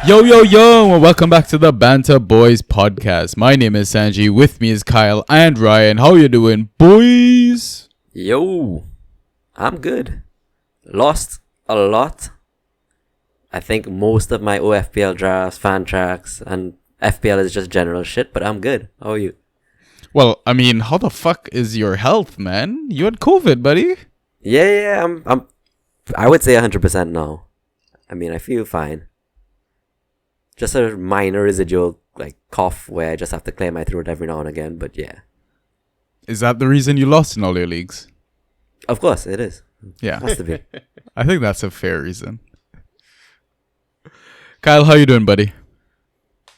Yo, yo, yo, and welcome back to the Banter Boys podcast. My name is Sanji, with me is Kyle and Ryan. How you doing, boys? Yo, I'm good. Lost a lot. I think most of my OFPL drafts, fan tracks, and FPL is just general shit, but I'm good. How are you? Well, I mean, how the fuck is your health, man? You had COVID, buddy. Yeah, I would say 100% now. I mean, I feel fine. Just a minor residual cough where I just have to clear my throat every now and again, but yeah. Is that the reason you lost in all your leagues? Of course, it is. Yeah. Has to be. I think that's a fair reason. Kyle, how you doing, buddy?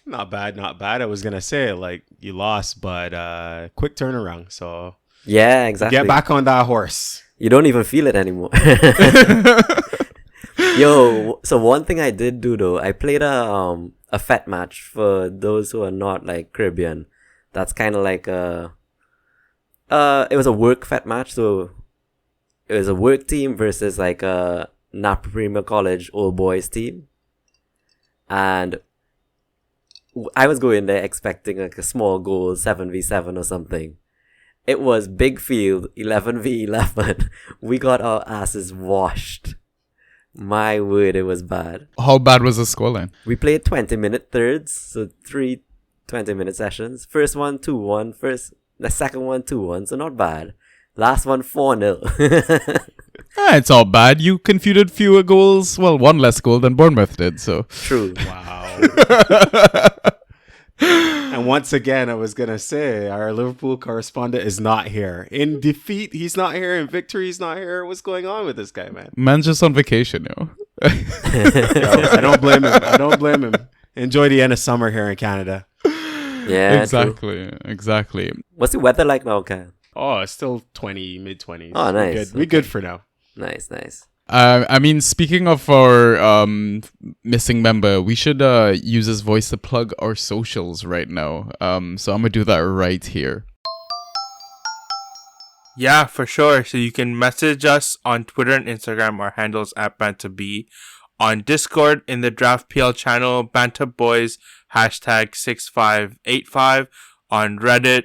Not bad. I was going to say, you lost, but quick turnaround. So, Yeah, exactly. get back on that horse. You don't even feel it anymore. Yo, so one thing I did do though, I played a FET match for those who are not Caribbean. That's kind of like it was a work FET match, so it was a work team versus a Napa Premier College old boys team. And I was going there expecting a small goal, 7v7 or something. It was big field, 11v11. We got our asses washed. My word, it was bad. How bad was the scoreline? We played 20-minute thirds, so 3 20-minute sessions. First one, 2-1. The second one, 2-1, so not bad. Last one, 4-0. It's all bad. You conceded fewer goals. Well, one less goal than Bournemouth did, so. True. Wow. And once again, I was going to say, our Liverpool correspondent is not here. In defeat, he's not here. In victory, he's not here. What's going on with this guy, man? Man's just on vacation, yo. Yo, I don't blame him. Enjoy the end of summer here in Canada. Yeah, Exactly. True. What's the weather like now, Kyle? Oh, it's still mid-20s. Oh, nice. We're good for now. Nice. I mean, speaking of our missing member, we should use his voice to plug our socials right now. So I'm gonna do that right here. Yeah, for sure. So you can message us on Twitter and Instagram. Our handles at BantaB. On Discord in the Draft PL channel, BantaBoys #6585. On Reddit,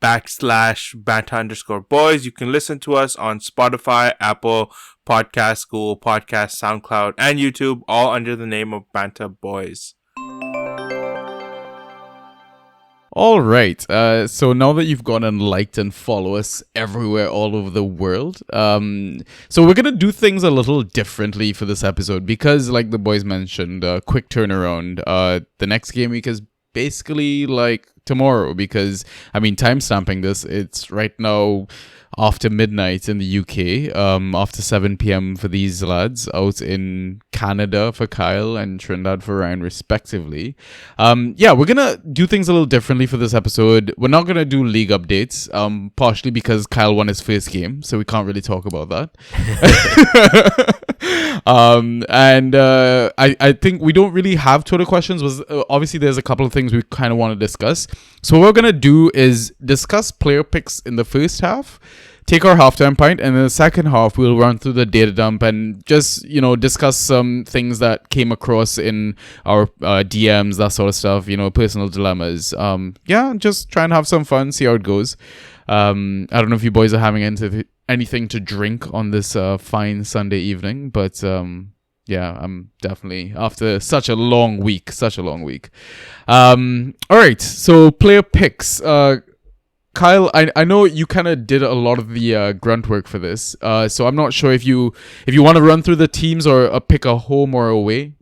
/Banta_boys. You can listen to us on Spotify, Apple Podcasts, Google Podcasts, SoundCloud, and YouTube, all under the name of Banta Boys. All right. So now that you've gone and liked and follow us everywhere, all over the world, so we're gonna do things a little differently for this episode because, like the boys mentioned, quick turnaround. The next game week is basically tomorrow because, I mean, time stamping this, it's right now after midnight in the UK, after 7 p.m. for these lads, out in Canada for Kyle and Trinidad for Ryan, respectively. Yeah, we're gonna do things a little differently for this episode. We're not gonna do league updates, partially because Kyle won his first game, so we can't really talk about that. I think we don't really have Twitter questions. Obviously there's a couple of things we kind of want to discuss. So what we're gonna do is discuss player picks in the first half, take our halftime pint, and in the second half we'll run through the data dump and just discuss some things that came across in our DMs, that sort of stuff, personal dilemmas. Just try and have some fun, see how it goes. I don't know if you boys are having anything to drink on this fine Sunday evening, but yeah, I'm definitely after such a long week. All right, so player picks. Kyle, I know you kind of did a lot of the grunt work for this, so I'm not sure if you want to run through the teams or pick a home or away.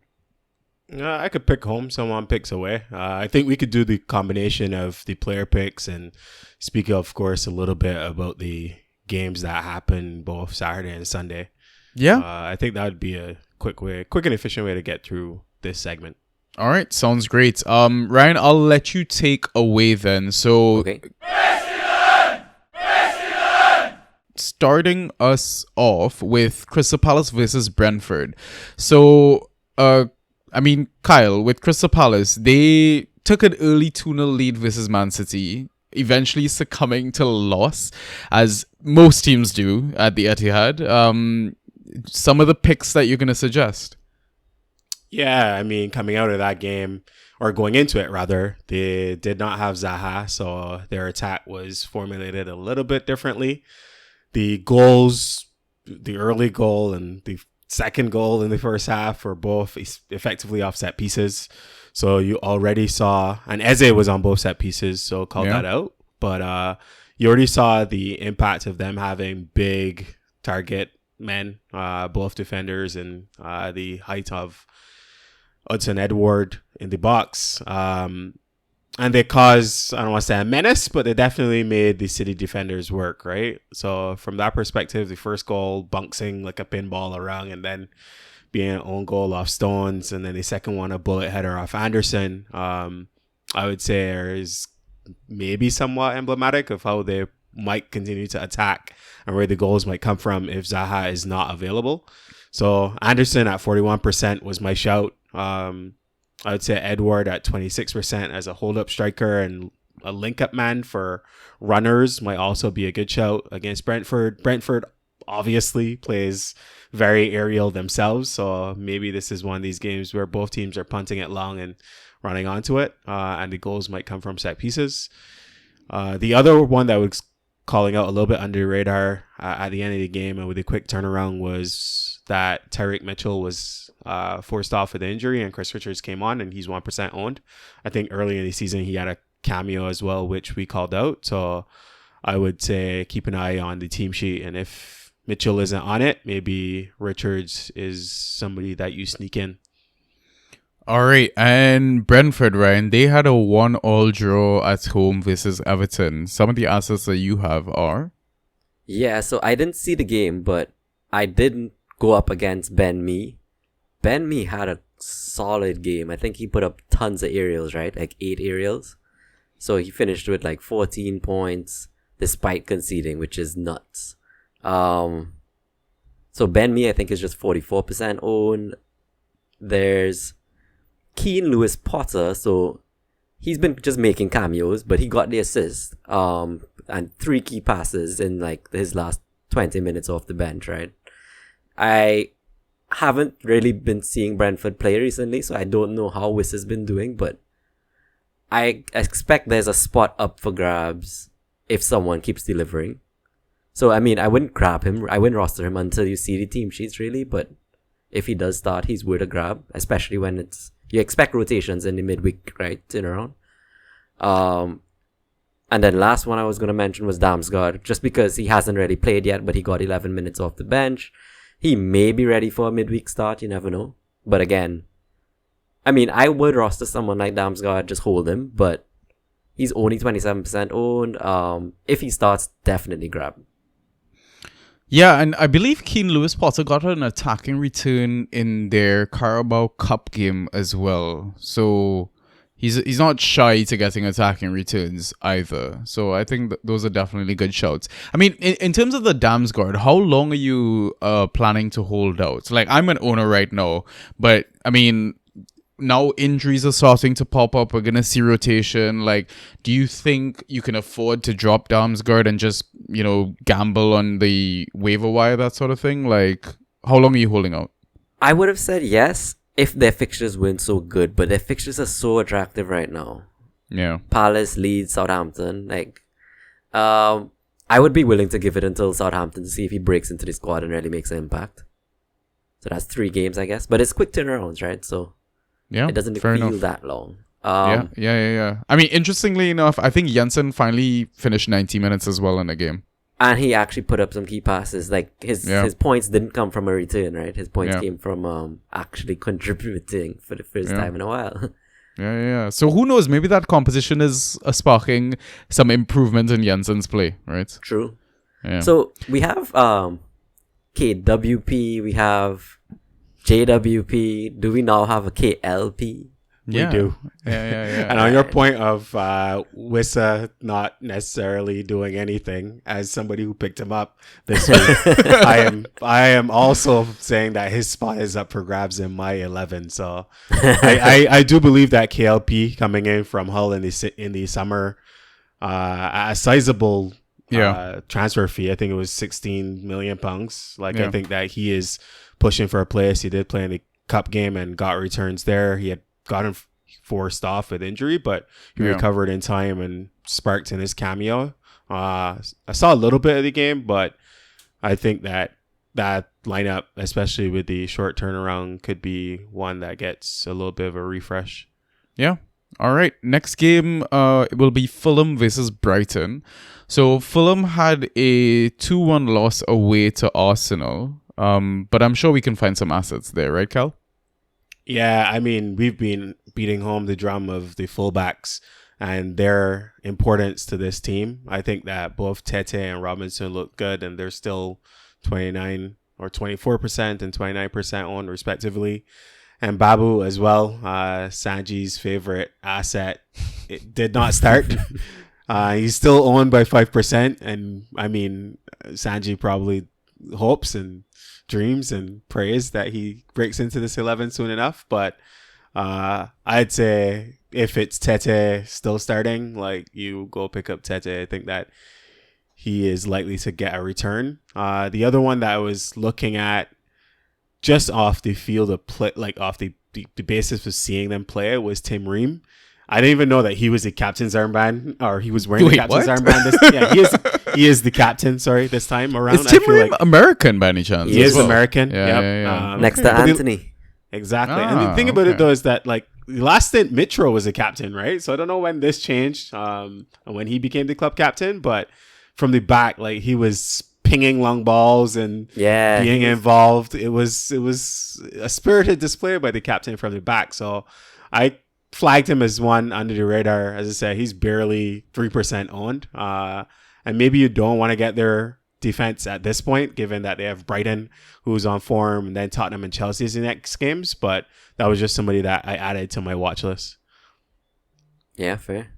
I could pick home, someone picks away. I think we could do the combination of the player picks and speak, of course, a little bit about the games that happen both Saturday and Sunday. Yeah. I think that would be a quick and efficient way to get through this segment. All right, sounds great. Ryan, I'll let you take away then. So, Okay. starting us off with Crystal Palace versus Brentford. So, I mean, Kyle, with Crystal Palace, they took an early 2-0 lead versus Man City, eventually succumbing to loss, as most teams do at the Etihad. Some of the picks that you're going to suggest. Yeah, I mean, coming out of that game, or going into it rather, they did not have Zaha, so their attack was formulated a little bit differently. The goals, the early goal and the second goal in the first half were both effectively off set pieces. So you already saw, and Eze was on both set pieces, so called that out. But you already saw the impact of them having big target men, both defenders, and the height of Hudson Edward in the box. And they caused, I don't want to say a menace, but they definitely made the City defenders work, right? So from that perspective, the first goal bouncing like a pinball around and then being an own goal off Stones, and then the second one a bullet header off Anderson, I would say is maybe somewhat emblematic of how they might continue to attack and where the goals might come from if Zaha is not available. So Anderson at 41% was my shout. I would say Edward at 26% as a hold-up striker and a link-up man for runners might also be a good shout against Brentford. Brentford obviously plays very aerial themselves, so maybe this is one of these games where both teams are punting it long and running onto it, and the goals might come from set pieces. The other one that was calling out a little bit under the radar at the end of the game and with a quick turnaround was that Tyreek Mitchell was forced off with injury and Chris Richards came on and he's 1% owned. I think early in the season he had a cameo as well, which we called out. So I would say keep an eye on the team sheet, and if Mitchell isn't on it, maybe Richards is somebody that you sneak in. All right, and Brentford, Ryan, they had a 1-1 draw at home versus Everton. Some of the assets that you have are? Yeah, so I didn't see the game, but I didn't go up against Ben Mee. Ben Mee had a solid game. I think he put up tons of aerials, right? Like 8 aerials. So he finished with like 14 points despite conceding, which is nuts. So Ben Mee, I think, is just 44% owned. There's Keane Lewis Potter, so he's been just making cameos, but he got the assist and 3 key passes in like his last 20 minutes off the bench, right? I haven't really been seeing Brentford play recently, so I don't know how Wiss has been doing, but I expect there's a spot up for grabs if someone keeps delivering. So, I mean, I wouldn't grab him, I wouldn't roster him until you see the team sheets, really, but if he does start, he's worth a grab, especially when you expect rotations in the midweek, right, turnaround. And then last one I was going to mention was Damsgaard, just because he hasn't really played yet, but he got 11 minutes off the bench. He may be ready for a midweek start, you never know. But again, I mean, I would roster someone like Damsgaard, just hold him, but he's only 27% owned. If he starts, definitely grab. Yeah, and I believe Keane Lewis Potter got an attacking return in their Carabao Cup game as well. So he's not shy to getting attacking returns either. So I think those are definitely good shouts. I mean, in terms of the Damsgaard, how long are you planning to hold out? Like, I'm an owner right now, but I mean, now injuries are starting to pop up. We're going to see rotation. Like, do you think you can afford to drop Damsgaard and just, gamble on the waiver wire, that sort of thing? Like, how long are you holding out? I would have said yes if their fixtures weren't so good, but their fixtures are so attractive right now. Yeah. Palace, Leeds, Southampton. Like, I would be willing to give it until Southampton to see if he breaks into the squad and really makes an impact. So that's 3 games, I guess. But it's quick turnarounds, right? So yeah, it doesn't feel enough. That long. Yeah. I mean, interestingly enough, I think Jensen finally finished 90 minutes as well in the game. And he actually put up some key passes. Like, his points didn't come from a return, right? His points came from actually contributing for the first time in a while. Yeah. So who knows? Maybe that composition is sparking some improvement in Jensen's play, right? True. Yeah. So we have KWP, we have JWP. Do we now have a KLP? We do. Yeah. And on your point of Wissa not necessarily doing anything, as somebody who picked him up this week, I am also saying that his spot is up for grabs in my 11. So I do believe that KLP coming in from Hull in the summer, a sizable transfer fee. I think it was £16 million. Like, I think that he is pushing for a place. He did play in the cup game and got returns there. He had gotten forced off with injury, but he recovered in time and sparked in his cameo. I saw a little bit of the game, but I think that lineup, especially with the short turnaround, could be one that gets a little bit of a refresh. Yeah. All right. Next game it will be Fulham versus Brighton. So Fulham had a 2-1 loss away to Arsenal. But I'm sure we can find some assets there, right, Cal? Yeah, I mean, we've been beating home the drum of the fullbacks and their importance to this team. I think that both Tete and Robinson look good, and they're still 29 or 24% and 29% owned respectively. And Babu as well, Sanji's favorite asset. It did not start. He's still owned by 5%. And I mean, Sanji probably hopes and dreams and prays that he breaks into this 11 soon enough. But I'd say if it's Tete still starting, like, you go pick up Tete. I think that he is likely to get a return. The other one that I was looking at just off the field of play, like off the basis of seeing them play, was Tim Ream. I didn't even know that he was the captain's armband, or he was wearing the captain's armband. He is the captain. Sorry, this time around. Is Tim Ream American by any chance? He is American. Yeah. Next to Anthony. Exactly. And the thing about it though is that, like, the last stint Mitro was a captain, right? So I don't know when this changed, when he became the club captain, but from the back, like, he was pinging long balls and being involved. It was a spirited display by the captain from the back. So I flagged him as one under the radar. As I said, he's barely 3% owned. And maybe you don't want to get their defense at this point, given that they have Brighton, who's on form, and then Tottenham and Chelsea's the next games. But that was just somebody that I added to my watch list. Yeah, fair.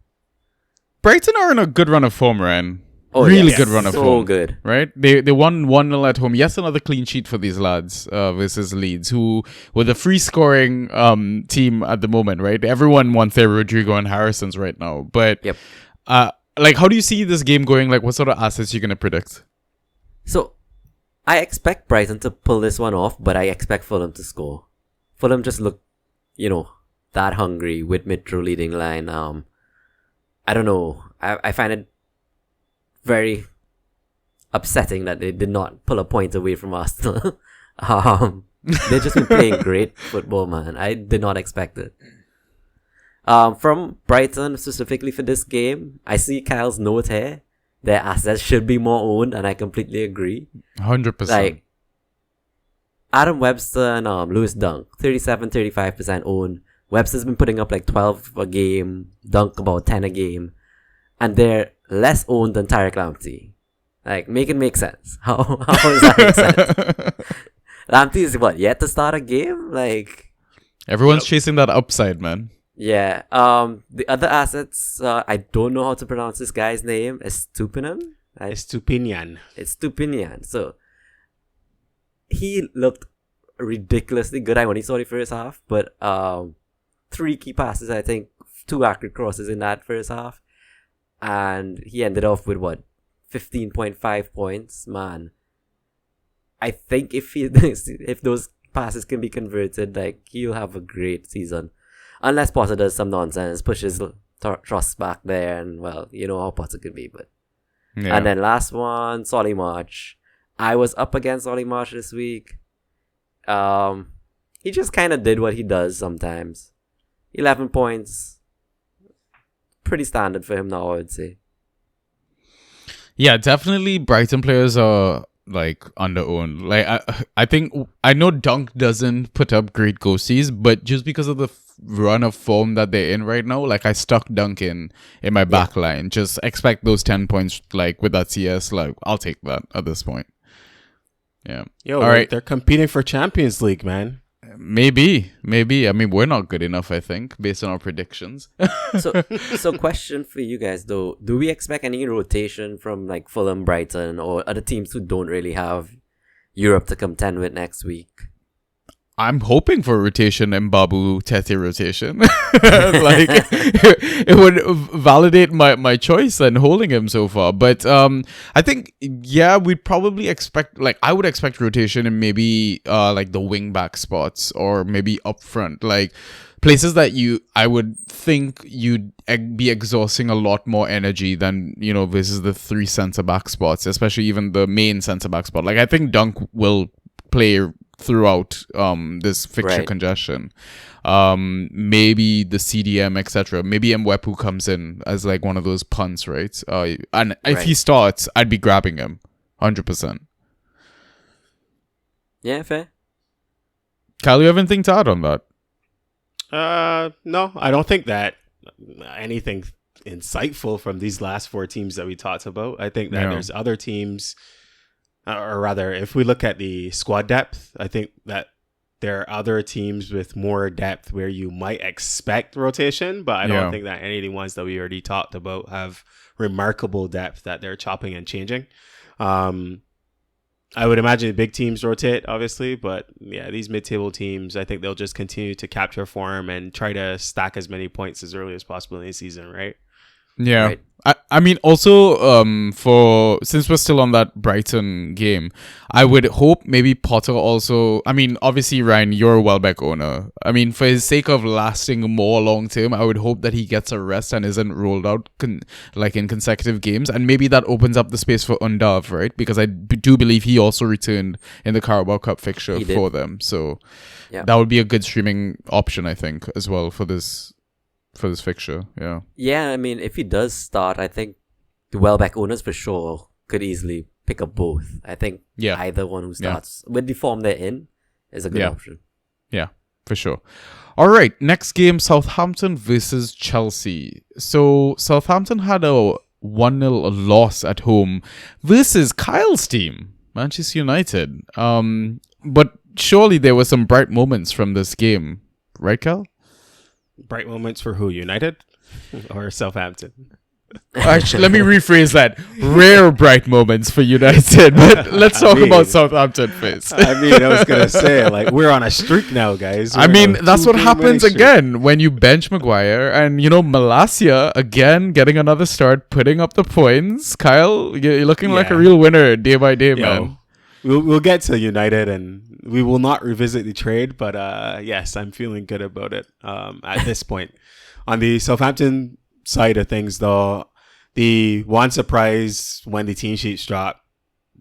Brighton are in a good run of form, Ryan. Oh, really good run of form. So good. Right? They won 1-0 at home. Yes, another clean sheet for these lads versus Leeds, who were the free scoring team at the moment, right? Everyone wants their Rodrigo and Harrisons right now. But like, how do you see this game going? Like, what sort of assets are you going to predict? So I expect Brighton to pull this one off, but I expect Fulham to score. Fulham just look, that hungry with Mitro leading line. I don't know. I find it very upsetting that they did not pull a point away from Arsenal. They've just been playing great football, man. I did not expect it. From Brighton, specifically for this game, I see Kyle's note here. Their assets should be more owned, and I completely agree. 100%. Like, Adam Webster and Lewis Dunk, 37-35% owned. Webster's been putting up like 12 a game, Dunk about 10 a game. And they're less owned than Tariq Lamptey. Like, make it make sense. How does that make sense? Lamptey is yet to start a game? Like, everyone's chasing that upside, man. Yeah. The other assets, I don't know how to pronounce this guy's name. Estupinian. So he looked ridiculously good. I only saw the first half, but 3 key passes, I think, 2 accurate crosses in that first half. And he ended off with 15.5 points. Man, I think if those passes can be converted, like, he'll have a great season. Unless Potter does some nonsense, pushes Truss back there, and, well, you know how Potter could be. But And then last one, Solly March. I was up against Solly March this week. He just kind of did what he does sometimes. 11 points. Pretty standard for him now, I would say. Yeah, definitely Brighton players are, like, under-owned. Like, I think, I know Dunk doesn't put up great ghosties, but just because of the run of form that they're in right now, like, I stuck Dunk in my back line. Just expect those 10 points, like, with that CS. Like, I'll take that at this point. Yeah. All right. They're competing for Champions League, man. Maybe. I mean, we're not good enough, I think, based on our predictions. So question for you guys, though. Do we expect any rotation from, like, Fulham, Brighton, or other teams who don't really have Europe to contend with next week? I'm hoping for rotation and Babu Tete rotation. Like it would validate my choice and holding him so far. But I think we'd probably expect, like, I would expect rotation in maybe like the wing back spots or maybe up front, like places that I would think you'd be exhausting a lot more energy than, versus the 3 centre back spots, especially even the main centre back spot. Like, I think Dunk will play throughout this fixture congestion. Maybe the CDM, etc. Maybe Mwepu comes in as like one of those punts, right? And if he starts, I'd be grabbing him 100%. Yeah, fair. Kyle, you have anything to add on that? No, I don't think that anything insightful from these last 4 teams that we talked about. I think that there's other teams, or rather, if we look at the squad depth, I think that there are other teams with more depth where you might expect rotation, but I don't think that any of the ones that we already talked about have remarkable depth that they're chopping and changing. I would imagine big teams rotate, obviously, but yeah, these mid-table teams, I think they'll just continue to capture form and try to stack as many points as early as possible in the season, right? Yeah. Right. I mean, also, since we're still on that Brighton game, I would hope maybe Potter also, I mean, obviously, Ryan, you're a Welbeck owner. I mean, for his sake of lasting more long term, I would hope that he gets a rest and isn't rolled out like in consecutive games. And maybe that opens up the space for Undav, right? Because I do believe he also returned in the Carabao Cup fixture for them. So that would be a good streaming option, I think, as well for this fixture. Yeah, I mean, if he does start, I think the Welbeck owners for sure could easily pick up both. I think either one who starts with the form they're in is a good option. Yeah, for sure. All right, next game, Southampton versus Chelsea. So Southampton had a 1-0 loss at home versus Kyle's team, Manchester United. But surely there were some bright moments from this game, right, Kyle? Bright moments for who? United or Southampton? Actually, let me rephrase that. Rare bright moments for United. But let's talk about Southampton first. I mean, I was going to say, like, we're on a streak now, guys. I mean, that's what happens again when you bench Maguire. And, Malacia, again, getting another start, putting up the points. Kyle, you're looking like a real winner day by day, man. We'll get to United and we will not revisit the trade, but yes, I'm feeling good about it at this point. On the Southampton side of things, though, the one surprise when the team sheets dropped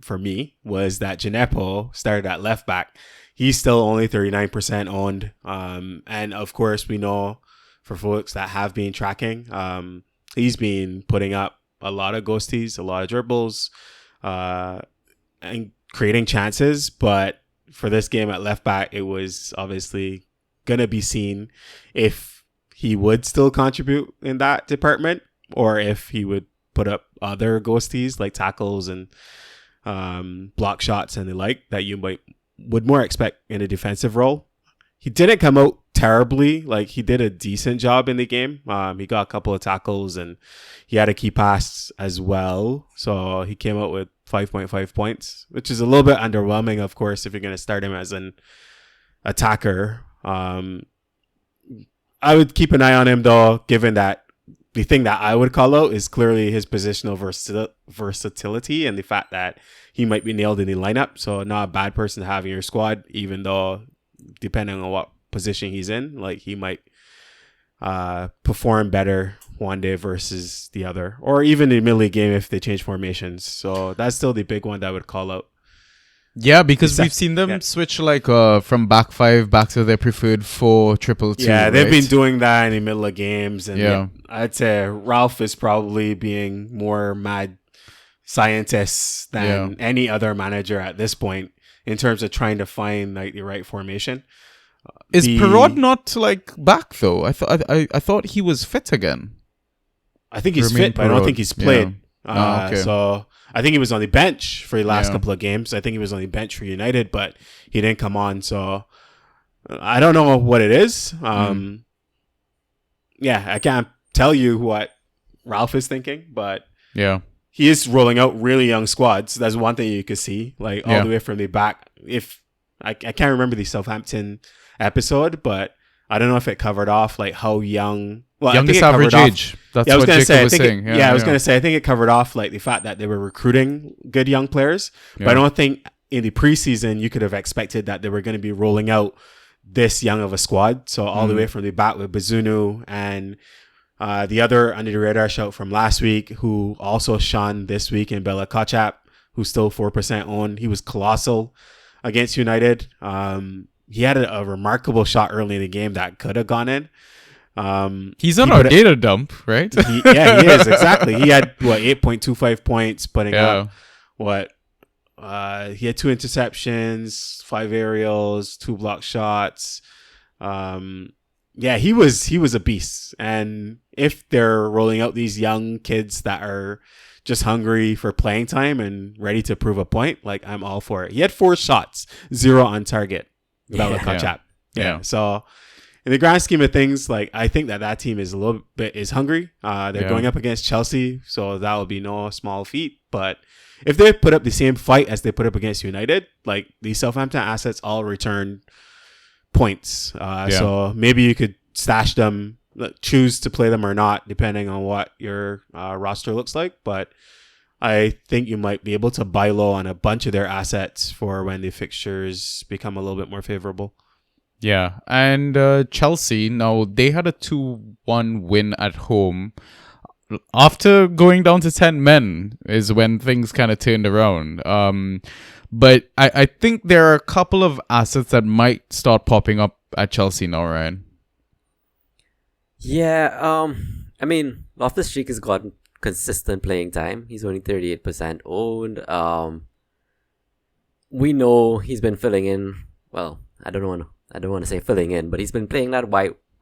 for me was that Gineppo started at left back. He's still only 39% owned. And of course, we know for folks that have been tracking, he's been putting up a lot of ghosties, a lot of dribbles, and creating chances, but for this game at left back, it was obviously going to be seen if he would still contribute in that department or if he would put up other ghosties like tackles and block shots and the like that you would more expect in a defensive role. He didn't come out terribly. Like, he did a decent job in the game. He got a couple of tackles and he had a key pass as well. So he came out with 5.5 points, which is a little bit underwhelming, of course, if you're going to start him as an attacker. I would keep an eye on him, though, given that the thing that I would call out is clearly his positional versatility and the fact that he might be nailed in the lineup. So not a bad person to have in your squad, even though depending on what position he's in, like, he might perform better one day versus the other, or even in the middle of the game if they change formations. So that's still the big one that I would call out. Yeah, because we've seen them switch like from back 5 back to their preferred 4-2-2. Yeah, they've been doing that in the middle of games, and I'd say Ralph is probably being more mad scientist than any other manager at this point in terms of trying to find like the right formation. Is Perraud not like back though? I thought he was fit again. I think he's fit, but I don't think he's played. Okay. So I think he was on the bench for the last couple of games. I think he was on the bench for United, but he didn't come on. So I don't know what it is. I can't tell you what Ralph is thinking, but he is rolling out really young squads. That's one thing you could see, like all the way from the back. If I can't remember the Southampton episode, but I don't know if it covered off like how young. Well, youngest I think it average covered age. off, That's yeah, I was what gonna Jacob say, was saying. I was gonna say I think it covered off like the fact that they were recruiting good young players, but I don't think in the preseason you could have expected that they were going to be rolling out this young of a squad. So all the way from the back with Bazunu and the other under the radar shout from last week, who also shone this week in Bella Kotchap, who's still 4% owned. He was colossal against United. He had a remarkable shot early in the game that could have gone in. He's on our data dump, right? He is, exactly. He had 8.25 points, putting up he had 2 interceptions, 5 aerials, 2 block shots. He was a beast. And if they're rolling out these young kids that are just hungry for playing time and ready to prove a point, like, I'm all for it. He had 4 shots, 0 on target. Yeah. So in the grand scheme of things, like, I think that team is a little bit hungry. They're going up against Chelsea, so that will be no small feat. But if they put up the same fight as they put up against United, like, these Southampton assets all return points. So maybe you could stash them, choose to play them or not, depending on what your roster looks like. But I think you might be able to buy low on a bunch of their assets for when the fixtures become a little bit more favorable. Yeah, and Chelsea, now they had a 2-1 win at home. After going down to 10 men is when things kind of turned around. But I think there are a couple of assets that might start popping up at Chelsea now, Ryan. Yeah, I mean, Loftus-Cheek has gotten consistent playing time. He's only 38% owned. We know he's been filling in. Well, I don't want to say filling in, but he's been playing that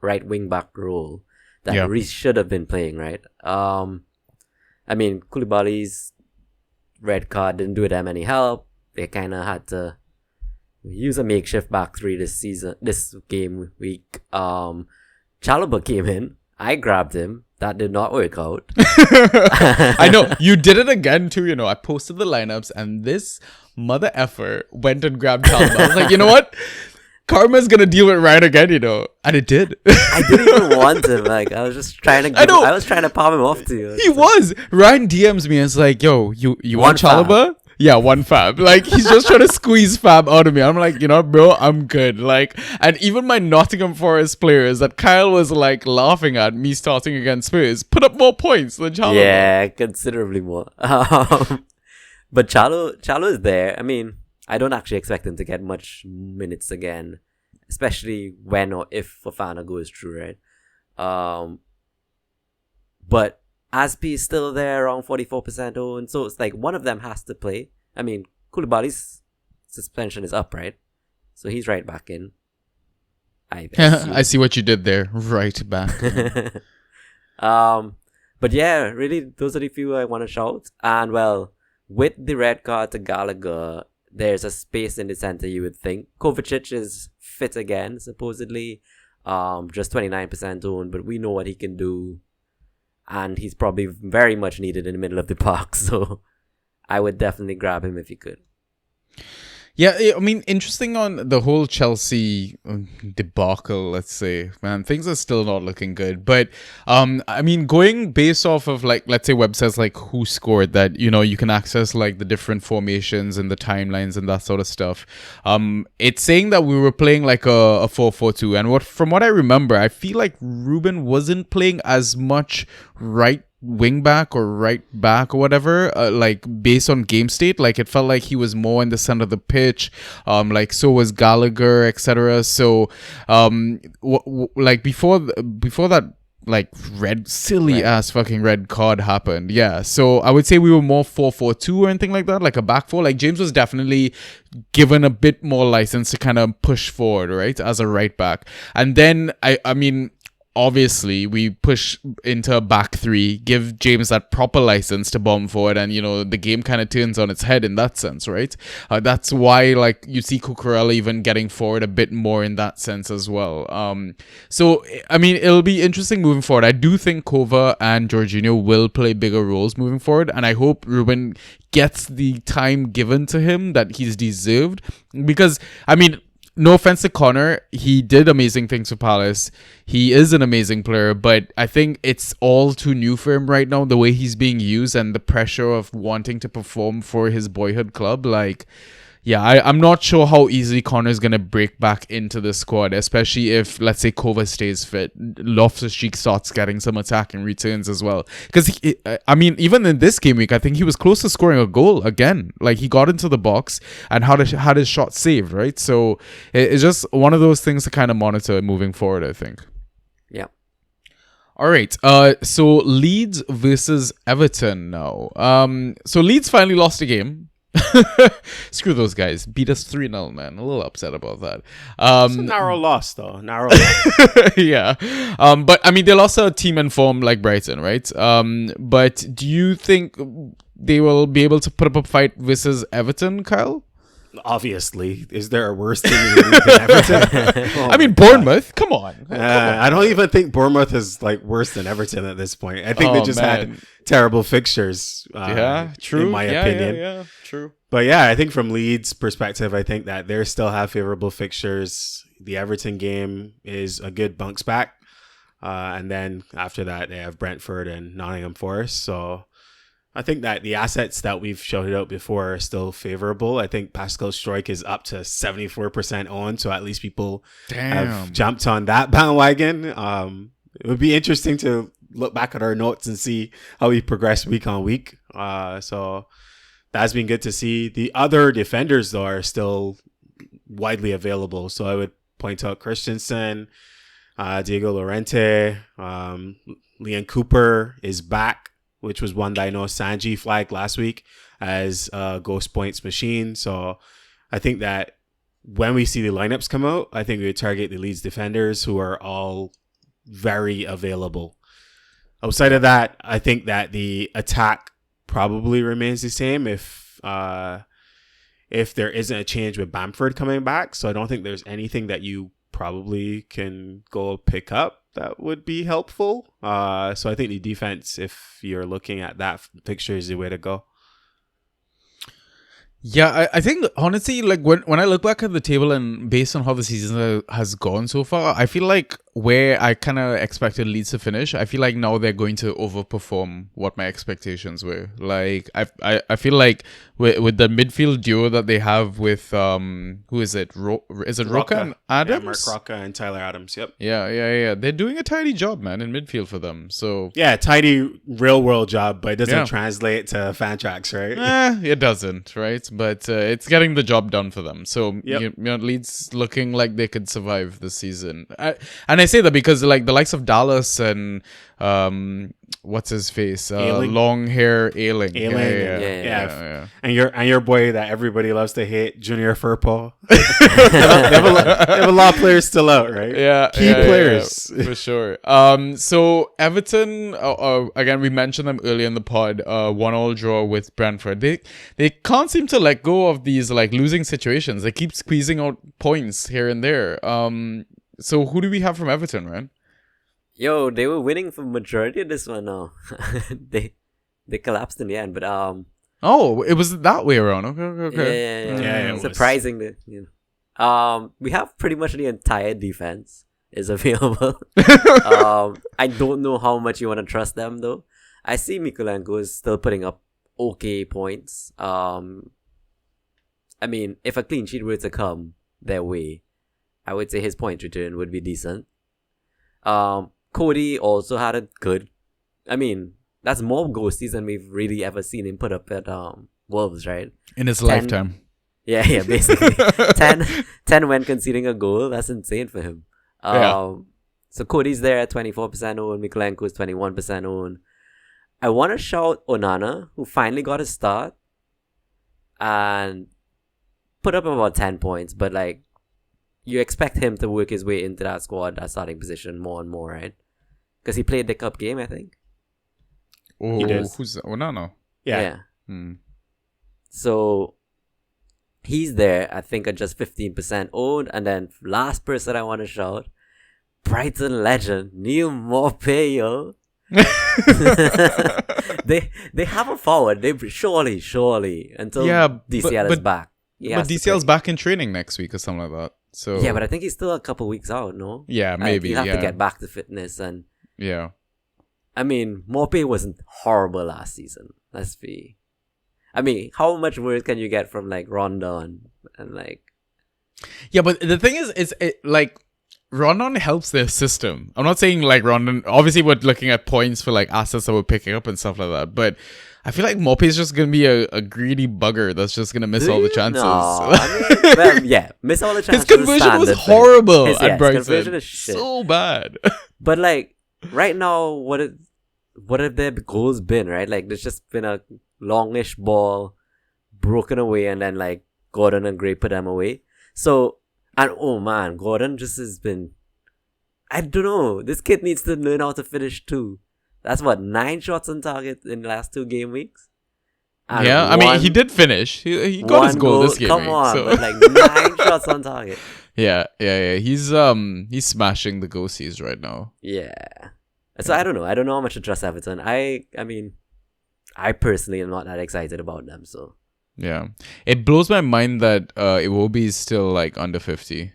right wing back role that Reece should have been playing, right? I mean, Koulibaly's red card didn't do them any help. They kind of had to use a makeshift back three this game week. Chalobah came in. I grabbed him. That did not work out. I know. You did it again too, I posted the lineups and this mother effer went and grabbed Chalobah. I was like, you know what? Karma's gonna deal with Ryan again, and it did. I didn't even want him. Like, I was just trying to I was trying to palm him off to you. He was. Ryan DMs me and it's like, yo, you want Chalobah? Yeah, 1 fab. Like, he's just trying to squeeze fab out of me. I'm like, bro, I'm good. Like, and even my Nottingham Forest players that Kyle was like laughing at me starting against Spurs put up more points than Chalobah. Yeah, considerably more. But Chalo is there. I mean, I don't actually expect him to get much minutes again, especially when or if Fofana goes through, right? But Aspi is still there, around 44% owned, so it's like one of them has to play. I mean, Koulibaly's suspension is up, right? So he's right back in. I see what you did there. Right back. But yeah, really, those are the few I want to shout. And well, with the red card to Gallagher, there's a space in the center, you would think. Kovacic is fit again, supposedly. Just 29% owned, but we know what he can do. And he's probably very much needed in the middle of the park. So I would definitely grab him if you could. Yeah, I mean, interesting on the whole Chelsea debacle, let's say. Man, things are still not looking good. But, I mean, going based off of, like, let's say websites like Who Scored that, you can access, like, the different formations and the timelines and that sort of stuff. It's saying that we were playing, like, a 4-4-2. And from what I remember, I feel like Ruben wasn't playing as much right wing back or right back or whatever, like based on game state. Like, it felt like he was more in the center of the pitch, like so was Gallagher, etc. So like before that, like silly ass fucking red card happened. Yeah, so I would say we were more 4-4-2 or anything like that, like a back four. Like, James was definitely given a bit more license to kind of push forward, right, as a right back. And then I mean, obviously we push into a back three, give James that proper license to bomb forward, and the game kind of turns on its head in that sense, right? That's why like you see Cucurella even getting forward a bit more in that sense as well. So I mean, it'll be interesting moving forward. I do think Kova and Jorginho will play bigger roles moving forward, and I hope Ruben gets the time given to him that he's deserved, because I mean, no offense to Connor, he did amazing things for Palace. He is an amazing player, but I think it's all too new for him right now, the way he's being used and the pressure of wanting to perform for his boyhood club. Like, yeah, I'm not sure how easily Connor's going to break back into the squad, especially if, let's say, Kova stays fit. Loftus-Cheek starts getting some attacking returns as well. Because, I mean, even in this game week, I think he was close to scoring a goal again. Like, he got into the box and had his shot saved, right? So, it's just one of those things to kind of monitor moving forward, I think. Yeah. All right. So, Leeds versus Everton now. So, Leeds finally lost a game. Screw those guys. Beat us 3-0, man. A little upset about that. It's a narrow loss, though. Narrow loss. Yeah. But, I mean, they lost a team in form like Brighton, right? But do you think they will be able to put up a fight versus Everton, Kyle? Obviously. Is there a worse team in the league than Everton? Oh I mean, Bournemouth. Come on. I don't even think Bournemouth is like worse than Everton at this point. I think they just had terrible fixtures. True. In my opinion. Yeah, true. But yeah, I think from Leeds' perspective, I think that they still have favorable fixtures. The Everton game is a good bounce back. And then after that, they have Brentford and Nottingham Forest. So I think that the assets that we've shouted out before are still favorable. I think Pascal Struijk is up to 74% owned, so at least people have jumped on that bandwagon. It would be interesting to look back at our notes and see how we progress week on week. So that's been good to see. The other defenders, though, are still widely available. So I would point out Christensen, Diego Llorente, Leon Cooper is back, which was one that I know Sanji flagged last week as a Ghost Points machine. So I think that when we see the lineups come out, I think we would target the Leeds defenders who are all very available. Outside of that, I think that the attack probably remains the same if there isn't a change with Bamford coming back. So I don't think there's anything that you probably can go pick up that would be helpful. So I think the defense, if you're looking at that picture, is the way to go. Yeah, I think honestly, like when I look back at the table and based on how the season has gone so far, I feel like where I kind of expected Leeds to finish, I feel like now they're going to overperform what my expectations were. Like I feel like with the midfield duo that they have with who is it? Is it Roca and Adams? Yeah, Mark Roca and Tyler Adams. Yep. Yeah. They're doing a tidy job, man, in midfield for them. So yeah, tidy real world job, but it doesn't translate to fan tracks, right? It doesn't, right? But it's getting the job done for them. So Leeds looking like they could survive this season. And I say that because like the likes of Dallas and what's his face, long hair Ailing. Yeah. And your boy that everybody loves to hate, Junior Firpo. they have a lot of players still out, right? Key players for sure. So Everton, again, we mentioned them earlier in the pod. 1-1 draw with Brentford. They can't seem to let go of these like losing situations. They keep squeezing out points here and there. So who do we have from Everton, man? Yo, they were winning for majority of this one now. they collapsed in the end, but oh, it was that way around. Okay. Yeah. Surprising that we have pretty much the entire defense is available. I don't know how much you want to trust them though. I see Mikulenko is still putting up okay points. I mean, if a clean sheet were to come their way, I would say his point return would be decent. Cody also had a good... I mean, that's more ghosties than we've really ever seen him put up at Wolves, right? In his lifetime. Yeah, basically. 10 when conceding a goal. That's insane for him. So Cody's there at 24% owned. Mikulenko is 21% owned. I want to shout Onana, who finally got his start and put up about 10 points, but like, you expect him to work his way into that squad, that starting position more and more, right? because he played the cup game, I think. Oh, He did. who's that? Oh, no. Yeah. Hmm. So he's there, I think, at just 15% owned. And then last person I want to shout, Brighton legend Neil Maupay, yo. they have a forward. They surely until DCL is back. But DCL's back in training next week or something like that. So Yeah, but I think he's still a couple weeks out, no? yeah, maybe. He'll have yeah. to get back to fitness. And Yeah. I mean, Maupay wasn't horrible last season. Let's be. I mean, how much worse can you get from like Rondon and like? Yeah, but the thing is like Rondon helps their system. I'm not saying like Rondon. Obviously, we're looking at points for like assets that we're picking up and stuff like that. But I feel like Maupay is just gonna be a greedy bugger that's just gonna miss all the chances. No, I mean, well, yeah, miss all the chances. His conversion was horrible at Brighton. His conversion is shit. So bad. But like right now, what have their goals been? Right, like there's just been a longish ball broken away, and then like Gordon and Gray put them away. So. And oh man, Gordon just has been. I don't know. This kid needs to learn how to finish too. That's what, 9 shots on target in the last 2 game weeks? And yeah, I mean, he did finish. He got his goal this game. Come week, on, so. but like 9 shots on target. Yeah. He's smashing the ghosties right now. Yeah. So I don't know. I don't know how much to trust Everton. I mean, I personally am not that excited about them, so. Yeah. It blows my mind that Iwobi is still like under 50.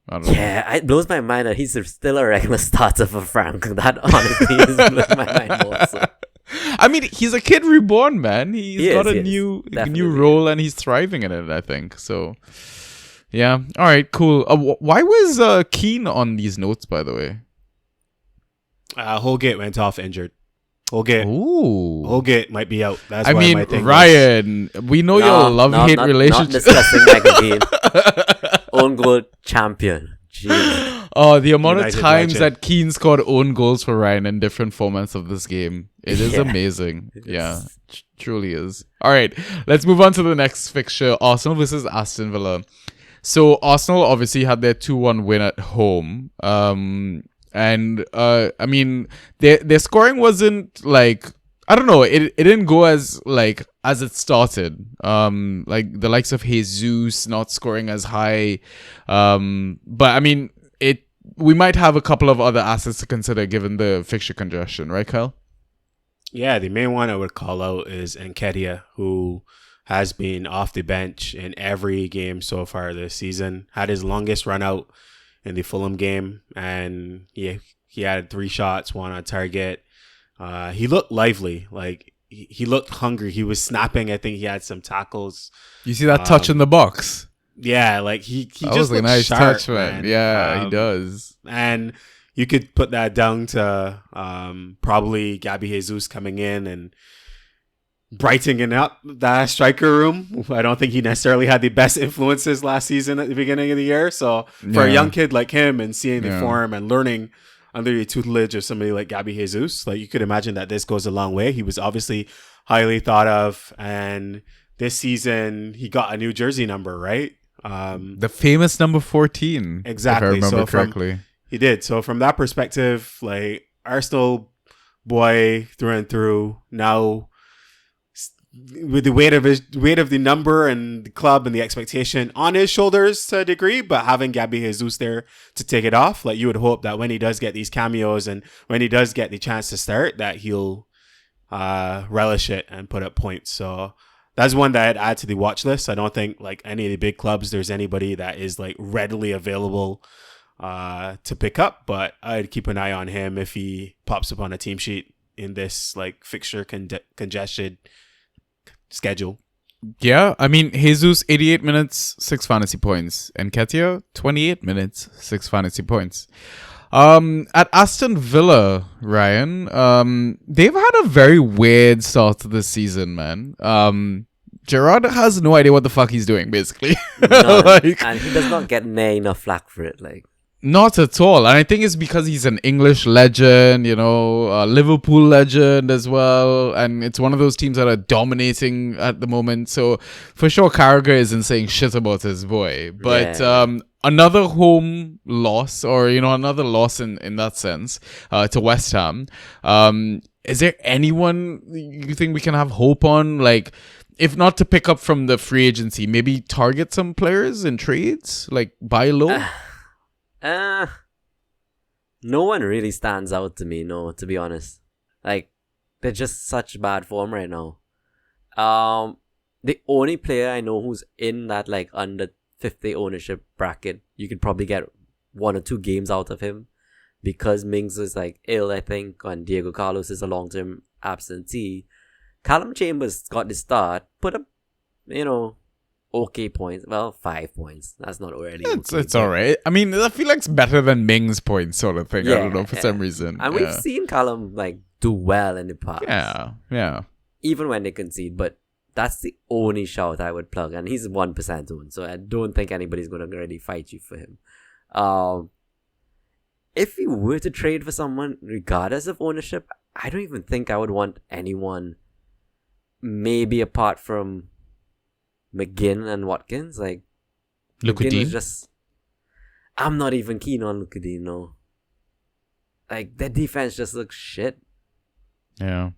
I don't know. Yeah, it blows my mind that he's still a regular starter for Frank. That honestly is blows my mind also. I mean, he's a kid reborn, man. He's got a new role and he's thriving in it, I think. So, yeah. All right, cool. Why was Keane on these notes, by the way? Holgate went off injured. Holgate might be out. That's I why mean, my thing Ryan, we know your love-hate relationship. Not discussing Michael Keane. Own goal champion. Jeez. Oh, the amount United of times legend. that Keane scored own goals for Ryan in different formats of this game. It is amazing. Yeah, truly is. All right, let's move on to the next fixture. Arsenal versus Aston Villa. So Arsenal obviously had their 2-1 win at home. And I mean, their scoring wasn't like, I don't know, it didn't go as it started. Like the likes of Jesus not scoring as high. But I mean, we might have a couple of other assets to consider given the fixture congestion, right, Kyle? Yeah, the main one I would call out is Nketiah, who has been off the bench in every game so far this season. Had his longest run out in the Fulham game, and he had 3 shots, 1 on target. He looked lively, like he looked hungry. He was snapping. I think he had some tackles. You see that touch in the box? Yeah, like he that just was a looked nice sharp, touch, man. Yeah, he does. And you could put that down to probably Gabby Jesus coming in and brightening up that striker room. I don't think he necessarily had the best influences last season at the beginning of the year. So for a young kid like him and seeing the form and learning under the tutelage of somebody like Gabby Jesus, like you could imagine that this goes a long way. He was obviously highly thought of, and this season he got a new jersey number, right? The famous number 14. Exactly. If I remember correctly. He did. So from that perspective, like Arsenal boy through and through, now with the weight of the number and the club and the expectation on his shoulders to a degree, but having Gabby Jesus there to take it off, like you would hope that when he does get these cameos and when he does get the chance to start, that he'll relish it and put up points. So that's one that I'd add to the watch list. I don't think like any of the big clubs there's anybody that is like readily available to pick up, but I'd keep an eye on him if he pops up on a team sheet in this like fixture congested schedule. Yeah, I mean, Jesus, 88 minutes, 6 fantasy points. And Nketiah, 28 minutes, 6 fantasy points. At Aston Villa, Ryan, they've had a very weird start to the season, man. Gerrard has no idea what the fuck he's doing, basically. And he does not get enough flack for it, like. Not at all. And I think it's because he's an English legend, you know, a Liverpool legend as well. And it's one of those teams that are dominating at the moment. So for sure, Carragher isn't saying shit about his boy. But another home loss, or another loss in that sense, to West Ham. Is there anyone you think we can have hope on? Like, if not to pick up from the free agency, maybe target some players in trades, like buy low. No one really stands out to me. No, to be honest, like they're just such bad form right now. The only player I know who's in that like under 50 ownership bracket, you could probably get 1 or 2 games out of him because Mings is like ill, I think, and Diego Carlos is a long-term absentee. Callum Chambers got the start, put up, okay points. Well, 5 points. That's not really. It's all right. I mean, I feel like it's better than Mings points sort of thing. I don't know, for some reason. And we've seen Callum like do well in the past. Yeah. Even when they concede, but that's the only shout I would plug, and he's 1% owned, so I don't think anybody's gonna really fight you for him. If you were to trade for someone, regardless of ownership, I don't even think I would want anyone. Maybe apart from McGinn and Watkins, like McGinn is just. I'm not even keen on Lucadine. No. Like their defense just looks shit. Yeah,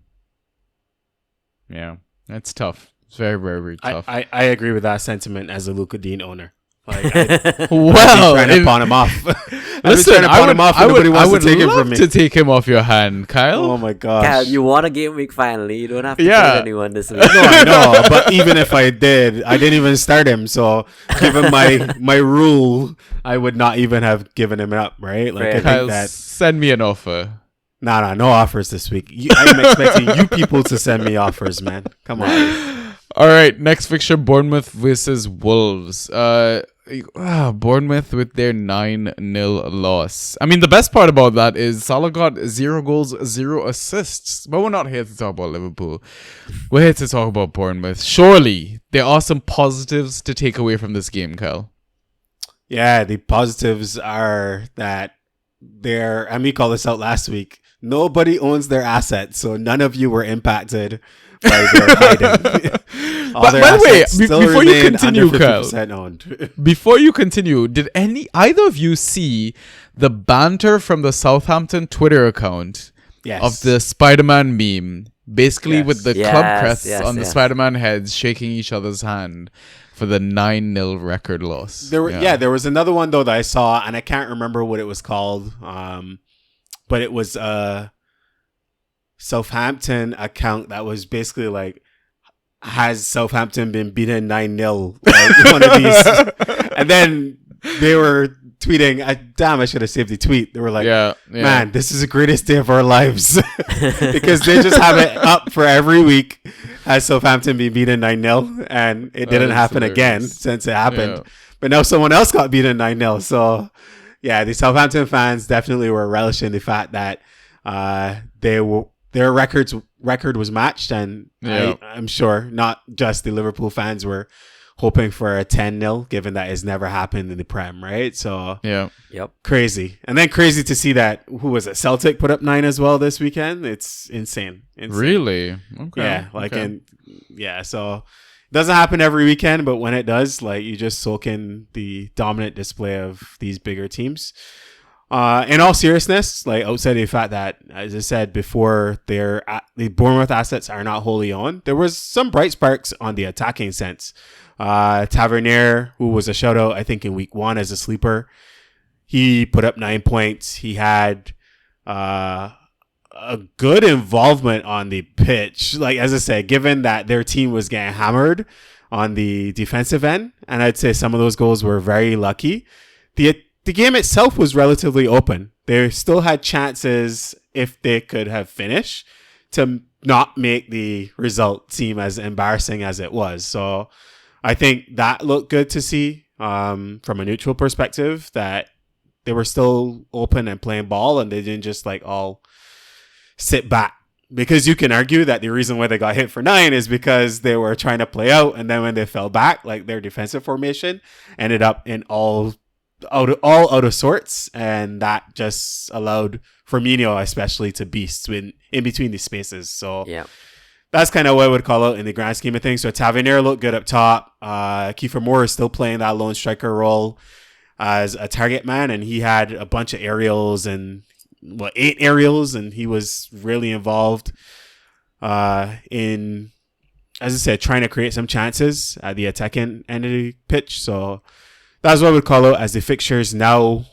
it's tough. It's very, very, very tough. I agree with that sentiment as a Luka Dean owner. Like, well, trying to pawn him off. Listen, I would love to to take him off your hand, Kyle. Oh my gosh. Kyle, you won a game week finally. You don't have to trade anyone this week. No, I know. But even if I did, I didn't even start him. So given my rule, I would not even have given him up, right? Like, I Kyle, think that send me an offer. Nah, no offers this week. I'm expecting you people to send me offers, man. Come on. All right, next fixture, Bournemouth versus Wolves. Bournemouth with their 9-0 loss. I mean, the best part about that is Salah got 0 goals, 0 assists. But we're not here to talk about Liverpool. We're here to talk about Bournemouth. Surely, there are some positives to take away from this game, Kyle. Yeah, the positives are that and we called this out last week, nobody owns their assets, so none of you were impacted by their hiding. But by the way, before you continue, Kyle, before you continue, did either of you see the banter from the Southampton Twitter account of the Spider-Man meme? Basically with the club crests on the Spider-Man heads shaking each other's hand for the 9-0 record loss. There was another one though that I saw, and I can't remember what it was called. But it was a Southampton account that was basically like, has Southampton been beaten 9-0? Like one of these. And then they were tweeting, I should have saved the tweet. They were like, man, this is the greatest day of our lives. Because they just have it up for every week. Has Southampton been beaten 9-0? And it didn't happen again since it happened. Yeah. But now someone else got beaten 9-0. So yeah, the Southampton fans definitely were relishing the fact that their record was matched, and I'm sure not just the Liverpool fans were hoping for a 10-0, given that it's never happened in the Prem, right? So crazy. And then crazy to see that, who was it, Celtic put up 9 as well this weekend. It's insane. Really? Okay. Yeah, so it doesn't happen every weekend, but when it does, like, you just soak in the dominant display of these bigger teams. In all seriousness, like outside of the fact that, as I said before, the Bournemouth assets are not wholly owned, there was some bright sparks on the attacking sense. Tavernier, who was a shout out, I think, in week 1 as a sleeper, he put up 9 points. He had a good involvement on the pitch. Like, as I said, given that their team was getting hammered on the defensive end, and I'd say some of those goals were very lucky. The game itself was relatively open. They still had chances, if they could have finished, to not make the result seem as embarrassing as it was. So I think that looked good to see from a neutral perspective, that they were still open and playing ball, and they didn't just like all sit back. Because you can argue that the reason why they got hit for 9 is because they were trying to play out, and then when they fell back, like their defensive formation ended up in all out of sorts, and that just allowed Firmino especially to beast in between the spaces. So that's kind of what I would call out in the grand scheme of things. So Tavernier looked good up top. Kiefer Moore is still playing that lone striker role. as a target man, and he had a bunch of aerials and 8 aerials, and he was really involved in, as I said, trying to create some chances at the attacking end of the pitch. So that's what I would call out as the fixtures now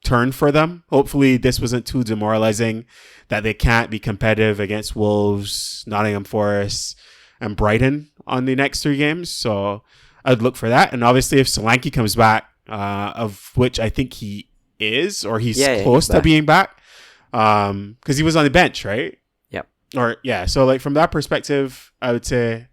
turn for them. Hopefully this wasn't too demoralizing that they can't be competitive against Wolves, Nottingham Forest, and Brighton on the next 3 games. So I'd look for that. And obviously if Solanke comes back, of which I think he is, or he's close to being back, because he was on the bench, right? Yep. Or yeah, so like from that perspective, I would say.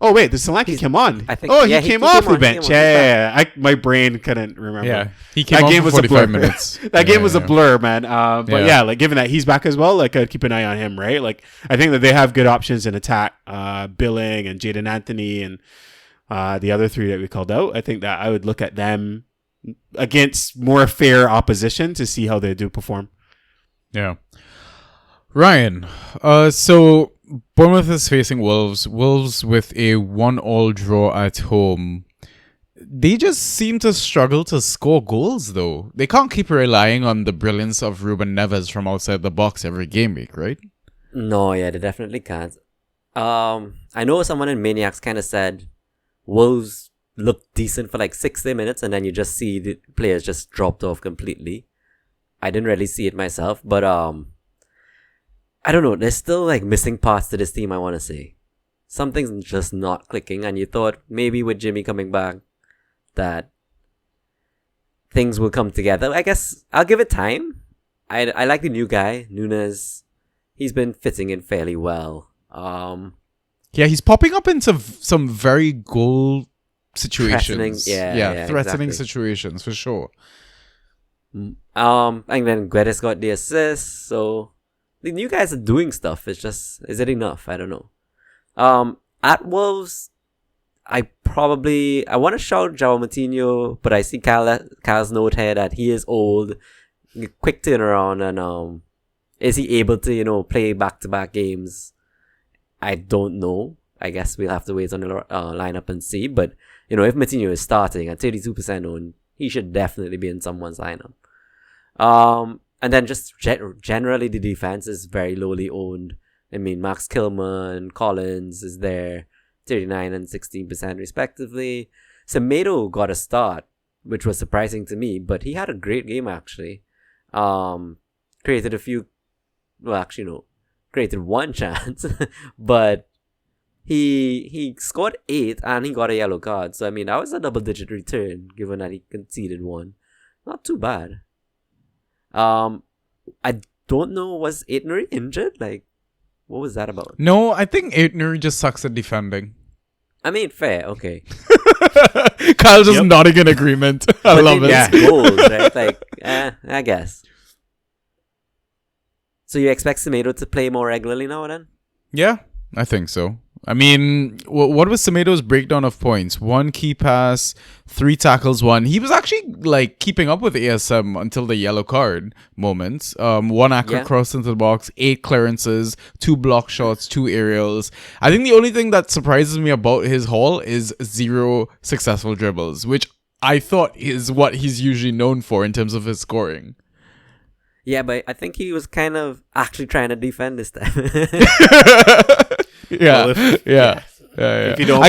Oh wait, the Solanke came on. I think. Oh, he came off the bench. Yeah. My brain couldn't remember. Yeah, he came on for 45 minutes. That game was a blur, man. But yeah, like given that he's back as well, like I'd keep an eye on him, right? Like I think that they have good options in attack. Billing and Jaden Anthony and the other 3 that we called out. I think that I would look at them against more fair opposition to see how they do perform. Yeah. Ryan, so Bournemouth is facing Wolves. Wolves with a 1-1 draw at home. They just seem to struggle to score goals, though. They can't keep relying on the brilliance of Ruben Neves from outside the box every game week, right? No, yeah, they definitely can't. I know someone in Maniacs kind of said Wolves looked decent for like 60 minutes, and then you just see the players just dropped off completely. I didn't really see it myself, but I don't know. There's still like missing parts to this team, I want to say. Something's just not clicking, and you thought maybe with Jimmy coming back that things will come together. I guess I'll give it time. I like the new guy, Nunes. He's been fitting in fairly well. Yeah, he's popping up into some very goal situations. Threatening exactly. situations for sure. And then Guedes got the assist, so the new guys are doing stuff. It's just, is it enough? I don't know. At Wolves, I want to shout João Moutinho, but I see Kyle's note here that he is old, quick turnaround, and is he able to, play back-to-back games? I don't know. I guess we'll have to wait on the lineup and see. But, if Moutinho is starting at 32% owned, he should definitely be in someone's lineup. And then just generally the defense is very lowly owned. I mean, Max Kilman, Collins is there, 39 and 16% respectively. Semedo got a start, which was surprising to me, but he had a great game actually. Created created 1 chance, but he scored 8 and he got a yellow card. So I mean, that was a double-digit return given that he conceded 1. Not too bad. I don't know, was Aitnery injured? Like, what was that about? No, I think Aitnery just sucks at defending. I mean, fair, okay. Kyle's just nodding in agreement. I love it. Yeah, goals, right? Like, I guess. So you expect Semedo to play more regularly now then? Yeah, I think so. I mean, what was Semedo's breakdown of points? 1 key pass, 3 tackles, 1. He was actually like keeping up with ASM until the yellow card moment. 1 accurate cross into the box, 8 clearances, 2 block shots, 2 aerials. I think the only thing that surprises me about his haul is 0 successful dribbles, which I thought is what he's usually known for in terms of his scoring. Yeah, but I think he was kind of actually trying to defend this time. Yeah. If you don't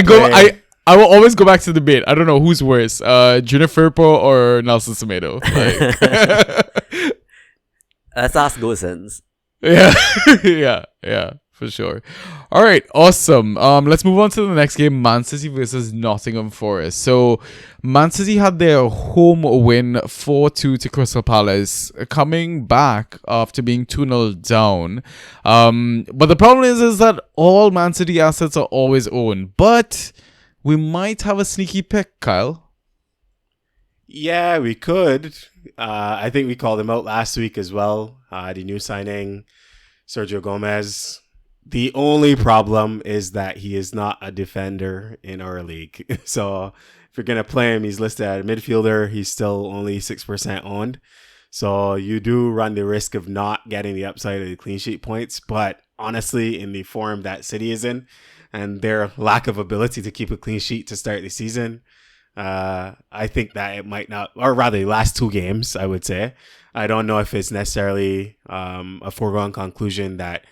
I will always go back to the debate. I don't know who's worse, Junior Firpo or Nelson Semedo. Like, let's ask Gosens. Yeah, for sure. All right, awesome. Let's move on to the next game, Man City versus Nottingham Forest. So, Man City had their home win 4-2 to Crystal Palace, coming back after being 2-0 down. But the problem is that all Man City assets are always owned. But we might have a sneaky pick, Kyle. Yeah, we could. I think we called him out last week as well. The new signing, Sergio Gomez. The only problem is that he is not a defender in our league. So if you're going to play him, he's listed as a midfielder. He's still only 6% owned. So you do run the risk of not getting the upside of the clean sheet points. But honestly, in the form that City is in and their lack of ability to keep a clean sheet to start the season, I think that it might not, or rather, the last 2 games, I would say. I don't know if it's necessarily a foregone conclusion that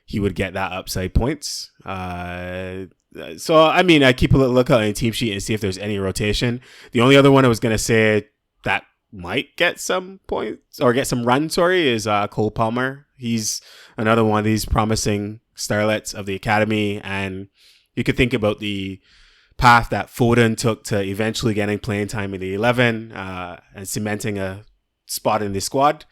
he would get that upside points. So, I mean, I keep a look out on the team sheet and see if there's any rotation. The only other one I was going to say that might get some points or get some run, is Cole Palmer. He's another one of these promising starlets of the academy, and you could think about the path that Foden took to eventually getting playing time in the 11 and cementing a spot in the squad.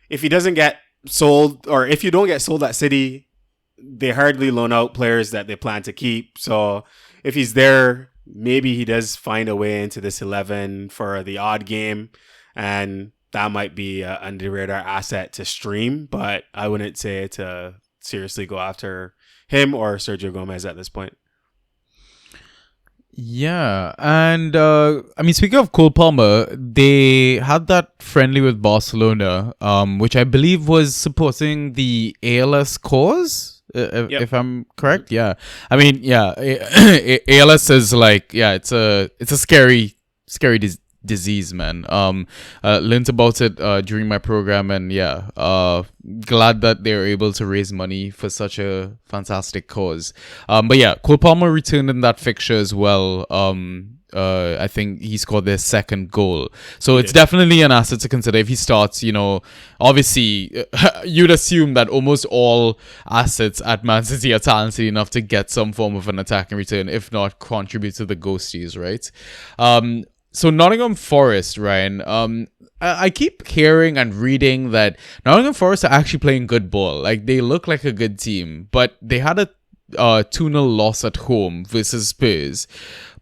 If he doesn't get sold, or if you don't get sold at City, they hardly loan out players that they plan to keep. So if he's there, maybe he does find a way into this 11 for the odd game, and that might be an under radar asset to stream, but I wouldn't say to seriously go after him or Sergio Gomez at this point. Yeah, and I mean, speaking of Cole Palmer, they had that friendly with Barcelona, which I believe was supporting the ALS cause, if I'm correct. Yeah, I mean, yeah, ALS is like, yeah, it's a scary disease, man. Learned about it during my program, and yeah, glad that they're able to raise money for such a fantastic cause. But yeah, Cole Palmer returned in that fixture as well. I think he scored their second goal, so it's definitely an asset to consider if he starts. You know, obviously, you'd assume that almost all assets at Man City are talented enough to get some form of an attacking return, if not contribute to the ghosties, right? So Nottingham Forest, Ryan, I keep hearing and reading that Nottingham Forest are actually playing good ball. Like, they look like a good team, but they had a 2-0 loss at home versus Spurs.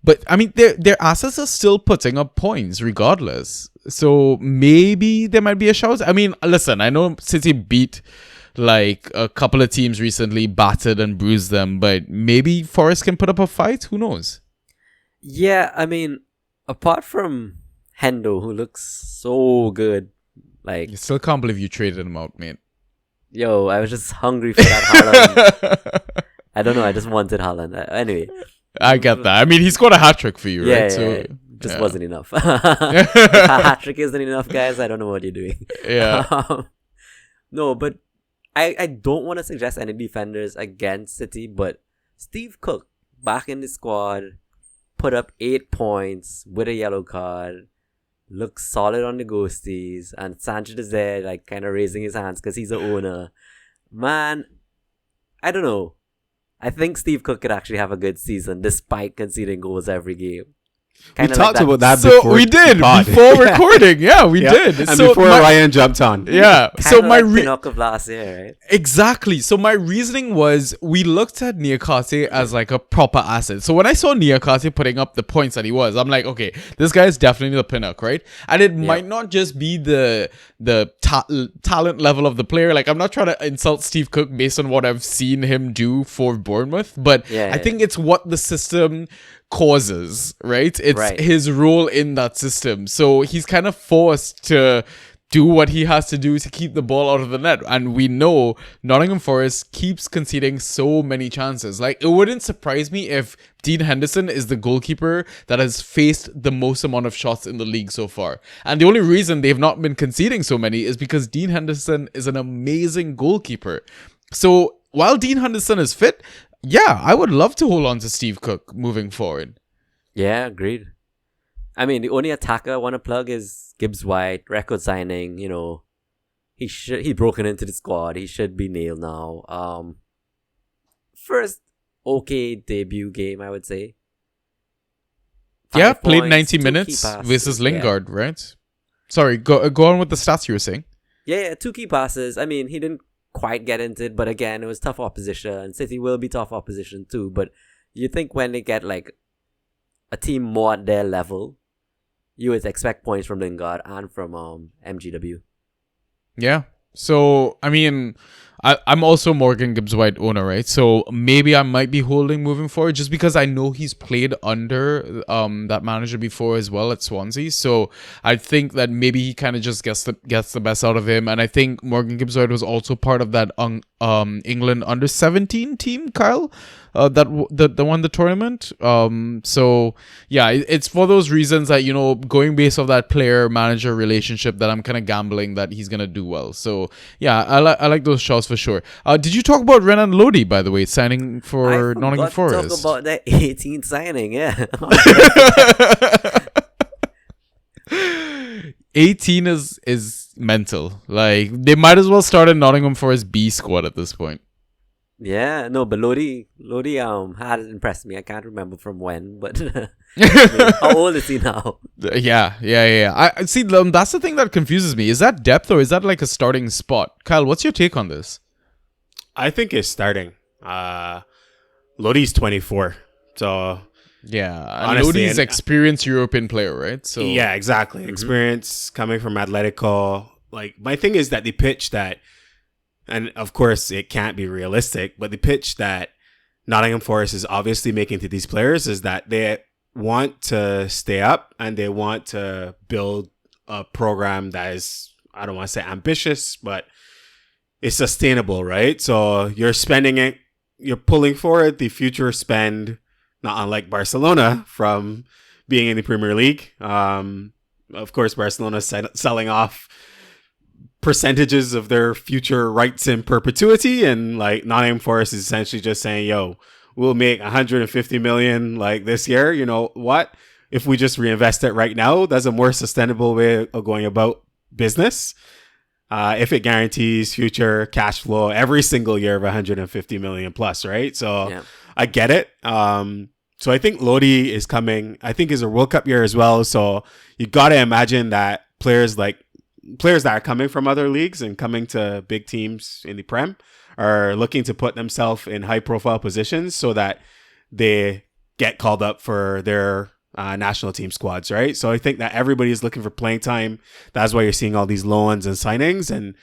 But, I mean, their assets are still putting up points regardless. So maybe there might be a shout. I mean, listen, I know City beat like a couple of teams recently, battered and bruised them, but maybe Forest can put up a fight. Who knows? Yeah, I mean, apart from Hendo, who looks so good, like, I still can't believe you traded him out, mate. Yo, I was just hungry for that Haaland. I don't know, I just wanted Haaland. Anyway, I get that. I mean, he scored a hat trick for you, right? Yeah, just wasn't enough. If a hat trick isn't enough, guys, I don't know what you're doing. Yeah. No, but I don't want to suggest any defenders against City, but Steve Cook back in the squad, put up 8 points with a yellow card, looks solid on the ghosties, and Sanchez is there, like, kind of raising his hands because he's the owner. Man, I don't know. I think Steve Cook could actually have a good season despite conceding goals every game. We talked about that so before. We did before recording. Yeah, we did. And so before Ryan jumped on. Yeah. So my Pinnock of last year, right? Exactly. So my reasoning was we looked at Niakate as like a proper asset. So when I saw Niakate putting up the points that he was, I'm like, okay, this guy is definitely the Pinnock, right? And it might not just be the talent level of the player. Like, I'm not trying to insult Steve Cook based on what I've seen him do for Bournemouth, but I think it's what the system causes, right? It's his role in that system. So he's kind of forced to do what he has to do to keep the ball out of the net. And we know Nottingham Forest keeps conceding so many chances. Like, it wouldn't surprise me if Dean Henderson is the goalkeeper that has faced the most amount of shots in the league so far. And the only reason they've not been conceding so many is because Dean Henderson is an amazing goalkeeper. So while Dean Henderson is fit, yeah, I would love to hold on to Steve Cook moving forward. Yeah, agreed. I mean, the only attacker I want to plug is Gibbs White, record signing. You know, he's broken into the squad. He should be nailed now. First okay debut game, I would say. 5 played points, 90 minutes versus Lingard, right? Sorry, go on with the stats you were saying. Yeah, 2 key passes. I mean, he didn't quite get into it, but again, it was tough opposition. City will be tough opposition too, but you think when they get like a team more at their level, you would expect points from Lingard and from MGW. Yeah. So, I mean, I'm also Morgan Gibbs White owner, right? So maybe I might be holding moving forward just because I know he's played under that manager before as well at Swansea. So I think that maybe he kind of just gets the best out of him. And I think Morgan Gibbs White was also part of that England under 17 team, Kyle, that won the tournament. So yeah, it's for those reasons that, you know, going based off that player manager relationship, that I'm kind of gambling that he's gonna do well. So yeah, I like those shots for sure. Did you talk about Renan Lodi, by the way, signing for Nottingham Forest? Talk about that 18 signing, yeah. 18 is mental. Like, they might as well start a Nottingham Forest B squad at this point. Yeah, no, but Lodi had impressed me. I can't remember from when, but how old is he now? Yeah. I see. That's the thing that confuses me. Is that depth or is that like a starting spot? Kyle, what's your take on this? I think it's starting. Lodi's 24, so yeah, honestly, Lodi's experienced European player, right? So yeah, exactly. Experience coming from Atletico. Like, my thing is that the pitch that, and of course it can't be realistic, but the pitch that Nottingham Forest is obviously making to these players is that they want to stay up and they want to build a program that is, I don't want to say ambitious, but it's sustainable, right? So you're spending it, you're pulling forward the future spend, not unlike Barcelona from being in the Premier League. Of course, Barcelona selling off percentages of their future rights in perpetuity, and like Nottingham Forest is essentially just saying, yo, we'll make 150 million like this year. You know what? If we just reinvest it right now, that's a more sustainable way of going about business. If it guarantees future cash flow every single year of 150 million plus, right? So yeah. I get it. So I think Lodi is coming. I think it's a World Cup year as well. So you got to imagine that players that are coming from other leagues and coming to big teams in the Prem are looking to put themselves in high profile positions so that they get called up for their national team squads, right? So I think that everybody is looking for playing time. That's why you're seeing all these loans and signings. And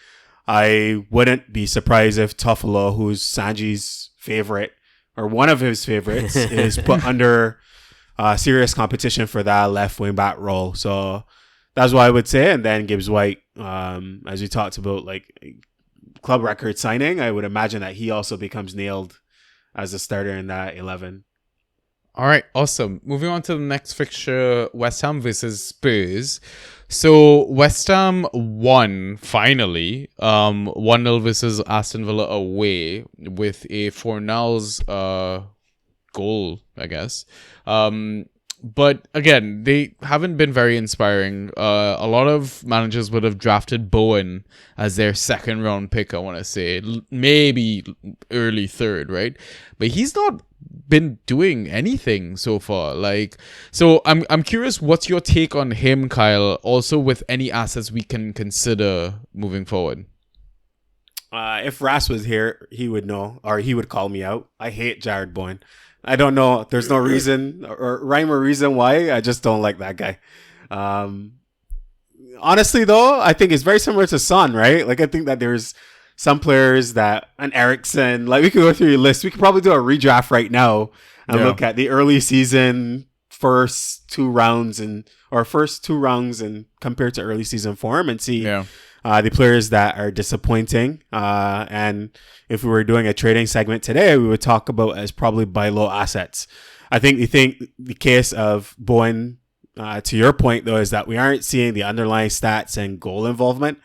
I wouldn't be surprised if Toffolo, who's Sanji's favorite, or one of his favorites, is put under serious competition for that left wing back role. So that's what I would say. And then Gibbs White, as we talked about, like club record signing, I would imagine that he also becomes nailed as a starter in that 11. All right, awesome. Moving on to the next fixture, West Ham versus Spurs. So West Ham won, finally, 1-0 versus Aston Villa away with a Fornals goal, I guess. But again, they haven't been very inspiring. A lot of managers would have drafted Bowen as their second round pick, I want to say. Maybe early third, right? But he's not been doing anything so far. Like, so I'm curious, what's your take on him, Kyle? Also with any assets we can consider moving forward. If Ras was here, he would know, or he would call me out. I hate Jared Bowen. I don't know. There's no reason or rhyme or reason why. I just don't like that guy. Honestly, though, I think it's very similar to Son, right? Like, I think that there's some players that, and Eriksson, like, we could go through your list. We could probably do a redraft right now and look at the early season first two rounds and compared to early season form and see the players that are disappointing. And if we were doing a trading segment today, we would talk about as probably buy low assets. I think the case of Bowen, to your point though, is that we aren't seeing the underlying stats and goal involvement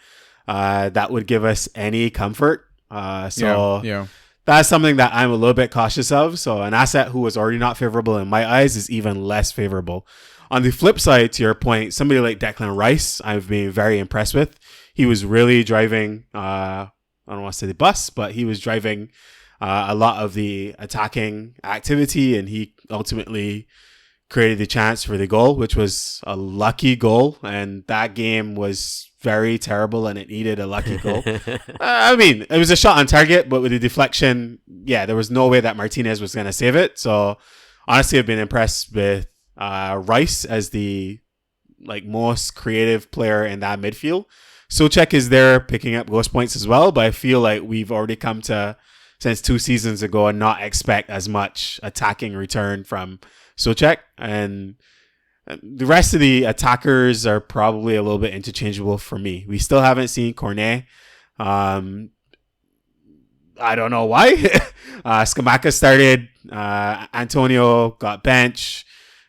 that would give us any comfort. So that's something that I'm a little bit cautious of. So an asset who was already not favorable in my eyes is even less favorable. On the flip side, to your point, somebody like Declan Rice, I've been very impressed with. He was really driving, I don't want to say the bus, but he was driving a lot of the attacking activity, and he ultimately created the chance for the goal, which was a lucky goal. And that game was very terrible, and it needed a lucky goal. I mean, it was a shot on target, but with the deflection, there was no way that Martinez was going to save it. So honestly, I've been impressed with Rice as the most creative player in that midfield. Souček is there picking up ghost points as well, but I feel like we've already come to, since 2 seasons ago, and not expect as much attacking return from Souček. And the rest of the attackers are probably a little bit interchangeable for me. We still haven't seen Cornet. I don't know why. Skamaka started. Antonio got bench.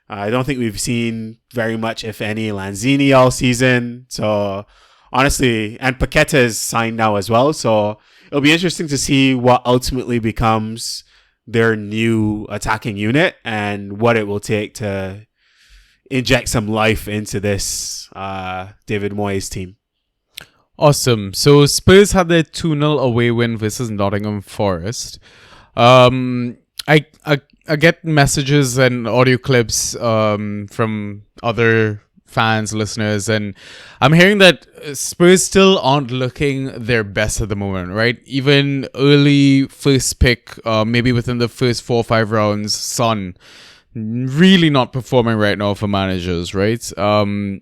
I don't think we've seen very much, if any, Lanzini all season. So honestly, and Paqueta is signed now as well. So it'll be interesting to see what ultimately becomes their new attacking unit and what it will take to inject some life into this David Moyes team. Awesome. So Spurs had their 2-0 away win versus Nottingham Forest. I get messages and audio clips from other fans, listeners, and I'm hearing that Spurs still aren't looking their best at the moment, right? Even early first pick, maybe within the first 4 or 5 rounds, Son, really not performing right now for managers, right?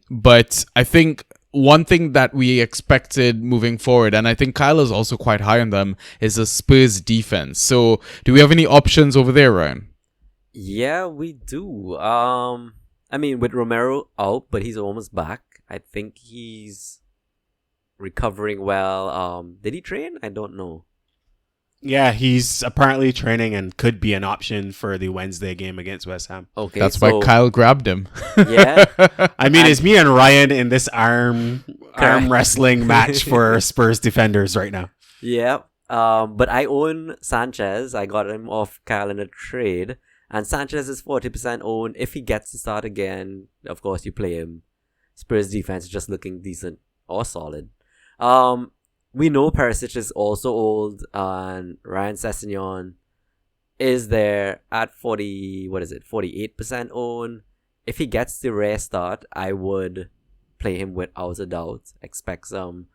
But I think one thing that we expected moving forward, and I think Kyle is also quite high on them, is the Spurs defense. So do we have any options over there, Ryan? Yeah, we do. I mean, with Romero out, but he's almost back. I think he's recovering well. Did he train? I don't know. Yeah, he's apparently training and could be an option for the Wednesday game against West Ham. Okay, That's why Kyle grabbed him. Yeah. I mean, it's me and Ryan in this arm wrestling match for Spurs defenders right now. Yeah. But I own Sanchez. I got him off Kyle in a trade. And Sanchez is 40% owned. If he gets to start again, of course, you play him. Spurs defense is just looking decent or solid. We know Perisic is also old, and Ryan Sessegnon is there at 48% owned. If he gets the rare start, I would play him without a doubt. Expect some,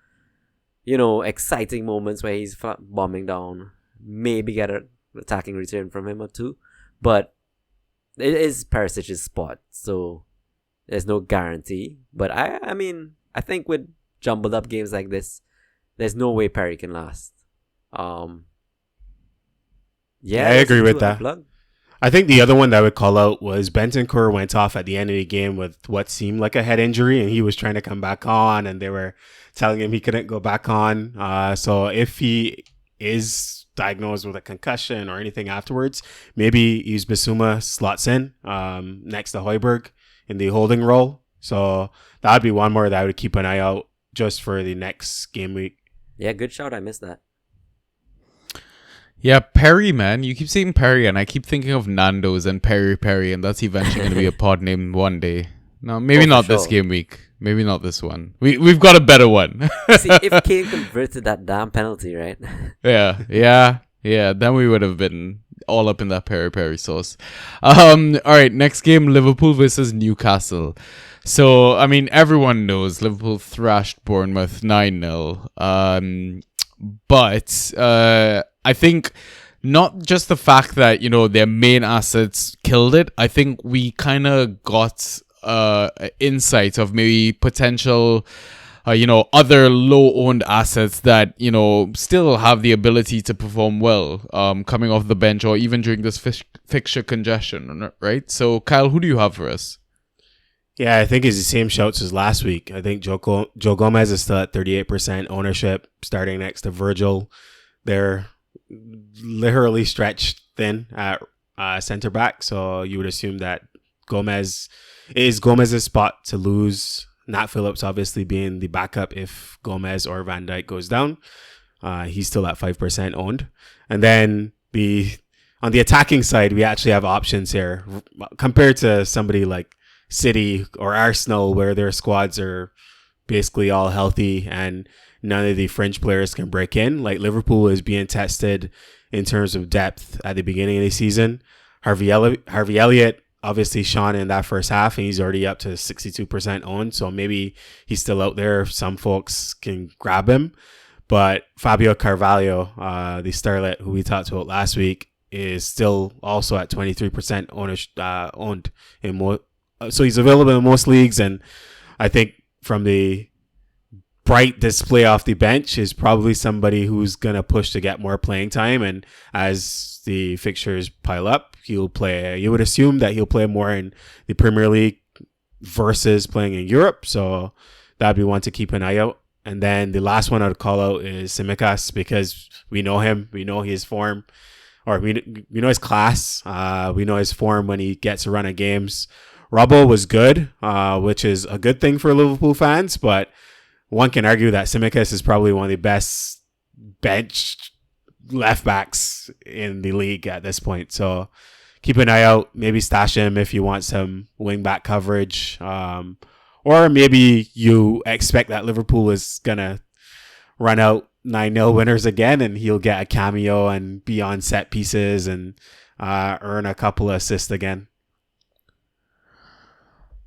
exciting moments where he's bombing down. Maybe get an attacking return from him or two. But it is Perisic's spot, so there's no guarantee. But I mean, I think with jumbled up games like this, there's no way Perry can last. Yeah, I agree with that. Unplug. I think the other one that I would call out was Bentancur went off at the end of the game with what seemed like a head injury, and he was trying to come back on, and they were telling him he couldn't go back on. So if he is diagnosed with a concussion or anything afterwards, maybe use Bissouma slots in next to Højbjerg in the holding role. So that would be one more that I would keep an eye out just for the next game week. Yeah, good shout. I missed that. Yeah, Perry, man. You keep saying Perry, and I keep thinking of Nando's and Perry, and that's eventually going to be a pod name one day. No, maybe not this game week. Maybe not this one. We've got a better one. See, if Kane converted that damn penalty, right? Yeah. Then we would have been all up in that Perry sauce. All right, next game, Liverpool versus Newcastle. So, I mean, everyone knows Liverpool thrashed Bournemouth 9-0. But I think not just the fact that, their main assets killed it. I think we kind of got insight of maybe potential, other low-owned assets that, still have the ability to perform well coming off the bench or even during this fixture congestion, right? So, Kyle, who do you have for us? Yeah, I think it's the same shouts as last week. I think Joe Gomez is still at 38% ownership, starting next to Virgil. They're literally stretched thin at center back, so you would assume that Gomez's spot to lose. Nat Phillips obviously being the backup if Gomez or Van Dijk goes down. He's still at 5% owned. And then on the attacking side, we actually have options here compared to somebody like City or Arsenal, where their squads are basically all healthy and none of the French players can break in. Like Liverpool is being tested in terms of depth at the beginning of the season. Harvey Elliott obviously shone in that first half, and he's already up to 62% owned. So maybe he's still out there. Some folks can grab him. But Fabio Carvalho, the starlet who we talked about last week, is still also at 23% owned in so he's available in most leagues, and I think from the bright display off the bench is probably somebody who's going to push to get more playing time, and as the fixtures pile up, you would assume that he'll play more in the Premier League versus playing in Europe, so that'd be one to keep an eye out. And then the last one I'd call out is Tsimikas, because we know him. We know his form, or we know his class. We know his form when he gets a run of games. Robbo was good, which is a good thing for Liverpool fans, but one can argue that Tsimikas is probably one of the best bench left backs in the league at this point. So keep an eye out. Maybe stash him if you want some wing back coverage. Or maybe you expect that Liverpool is going to run out 9-0 winners again, and he'll get a cameo and be on set pieces and earn a couple of assists again.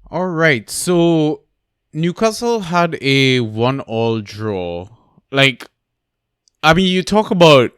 All right. So Newcastle had a 1-1 draw. Like, I mean, you talk about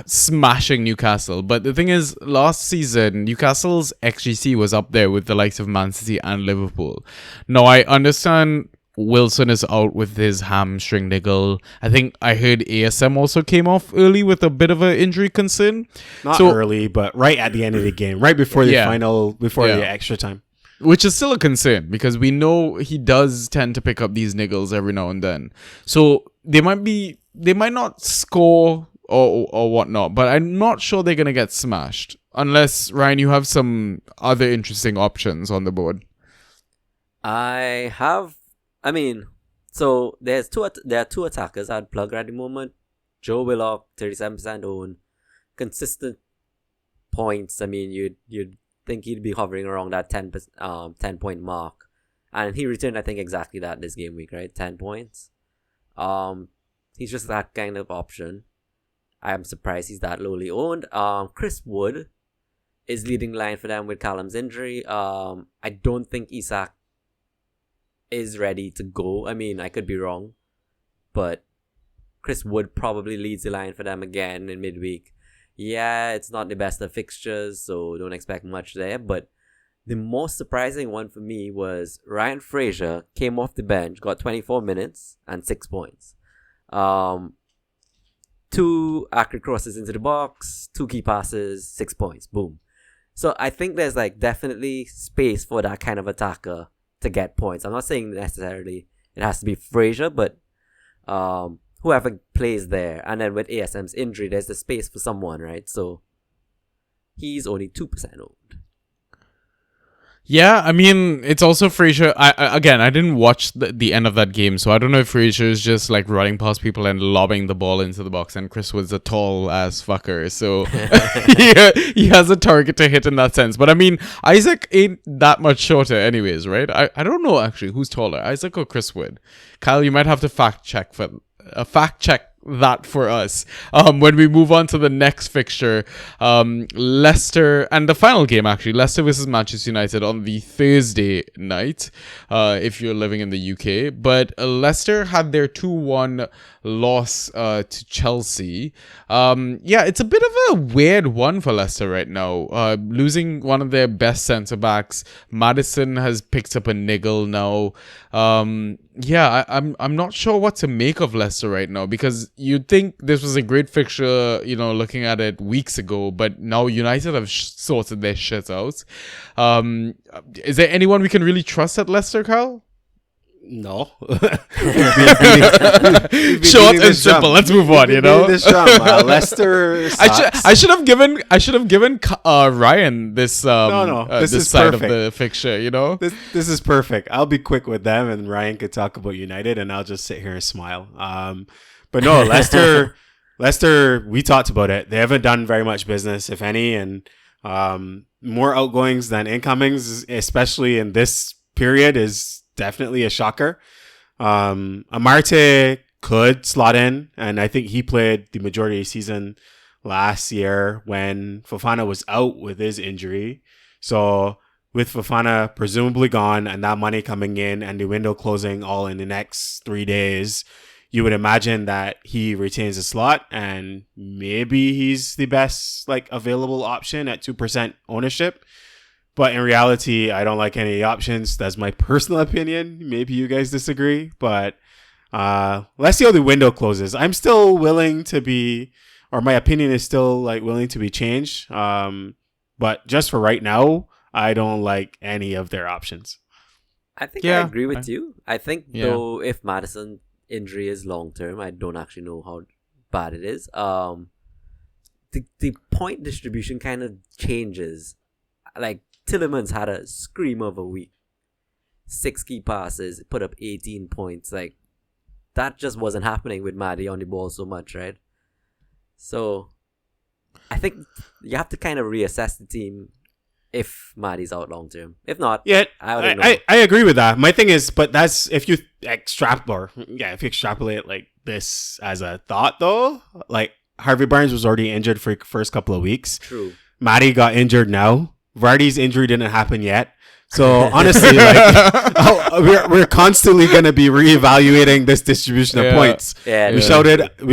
smashing Newcastle, but the thing is, last season Newcastle's XGC was up there with the likes of Man City and Liverpool. Now I understand Wilson is out with his hamstring niggle. I think I heard ASM also came off early with a bit of an injury concern. Not early, but right at the end of the game, right before the the extra time. Which is still a concern because we know he does tend to pick up these niggles every now and then. So they might not score or whatnot, but I'm not sure they're gonna get smashed unless, Ryan, you have some other interesting options on the board. So there are two attackers I'd plug at the moment. Joe Willock, 37% own, consistent points. I mean, you'd think he'd be hovering around that 10 point mark, and he returned, I think, exactly that this game week, right? 10 points. He's just that kind of option. I am surprised he's that lowly owned. Chris Wood is leading line for them with Callum's injury. I don't think Isak is ready to go. I mean, I could be wrong, but Chris Wood probably leads the line for them again in midweek. Yeah, it's not the best of fixtures, so don't expect much there. But the most surprising one for me was Ryan Fraser came off the bench, got 24 minutes and 6 points. 2 accurate crosses into the box, 2 key passes, 6 points. Boom. So I think there's definitely space for that kind of attacker to get points. I'm not saying necessarily it has to be Fraser, but whoever plays there. And then with ASM's injury, there's the space for someone, right? So he's only 2% owned. Yeah, I mean, it's also Fraser. I didn't watch the end of that game, so I don't know if Fraser is just running past people and lobbing the ball into the box, and Chris Wood's a tall ass fucker, so he has a target to hit in that sense. But I mean, Isaac ain't that much shorter anyways, right? I don't know actually who's taller, Isaac or Chris Wood. Kyle, you might have to fact check that for us when we move on to the next fixture. Leicester, and the final game actually, Leicester versus Manchester United on the Thursday night, if you're living in the UK. But Leicester had their 2-1 loss to Chelsea. It's a bit of a weird one for Leicester right now, losing one of their best centre backs. Maddison has picked up a niggle now. I'm not sure what to make of Leicester right now, because you'd think this was a great fixture, looking at it weeks ago, but now United have sorted their shit out. Is there anyone we can really trust at Leicester, Kyle? No. Short and simple. Let's move on. Leicester sucks. I should have given Ryan this this side perfect. of the fixture. This is perfect. I'll be quick with them, and Ryan could talk about United, and I'll just sit here and smile. But no, Leicester. We talked about it. They haven't done very much business, if any, and more outgoings than incomings, especially in this period, is definitely a shocker. Amarte could slot in, and I think he played the majority of the season last year when Fofana was out with his injury. So with Fofana presumably gone and that money coming in and the window closing all in the next 3 days, you would imagine that he retains a slot, and maybe he's the best available option at 2% ownership. But in reality, I don't like any options. That's my personal opinion. Maybe you guys disagree, but let's see how the window closes. I'm still willing to be, or my opinion is still willing to be changed. But just for right now, I don't like any of their options. I think I agree with you. I think though, if Maddison injury is long term. I don't actually know how bad it is. The point distribution kind of changes. Like Tillemans had a scream of a week. 6 key passes, put up 18 points. Like that just wasn't happening with Maddie on the ball so much, right? So I think you have to kind of reassess the team if Maddie's out long term. If not, Yeah, I don't know. I agree with that. My thing is, but that's if you extrapolate like this as a thought though, like Harvey Barnes was already injured for the first couple of weeks. True. Maddie got injured now. Vardy's injury didn't happen yet. So honestly, like we're constantly going to be reevaluating this distribution of points. Yeah, we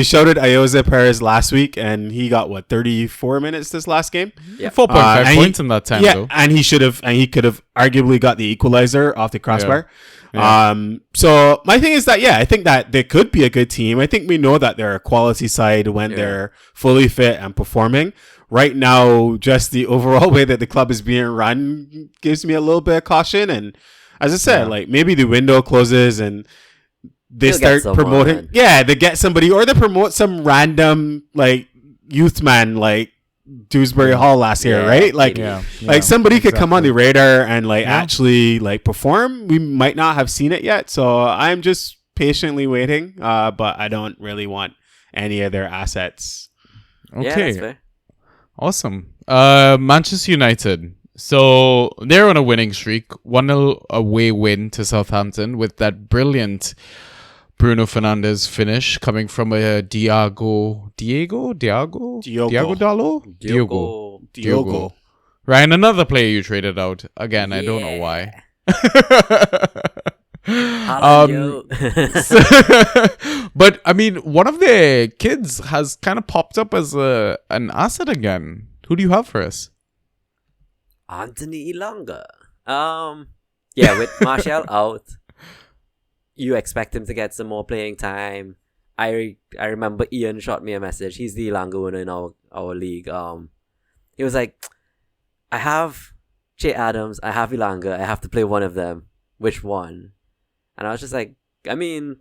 shouted Ioza Perez last week, and he got 34 minutes this last game. Yeah. 4.5 points in that time, though. And he could have arguably got the equalizer off the crossbar. Yeah. So my thing is that I think that they could be a good team. I think we know that they're a quality side when they're fully fit and performing. Right now, just the overall way that the club is being run gives me a little bit of caution. And as I said, like maybe the window closes and they start promoting. Yeah, they get somebody or they promote some random like youth man like Dewsbury Hall last year, right? Like, like somebody could come on the radar and like actually like perform. We might not have seen it yet, so I'm just patiently waiting. But I don't really want any of their assets. Okay. Yeah, that's fair. Awesome. Manchester United. So they're on a winning streak. 1-0 away win to Southampton with that brilliant Bruno Fernandes finish coming from a Diogo Dalot. Ryan, another player you traded out. Again, I don't know why. But I mean, one of their kids has kind of popped up as an asset again. Who do you have for us? Anthony Elanga. With Martial out, you expect him to get some more playing time. I remember Ian shot me a message. He's the Elanga owner in our league. He was like, I have Che Adams, I have Elanga, I have to play one of them. Which one? And I was just like, I mean,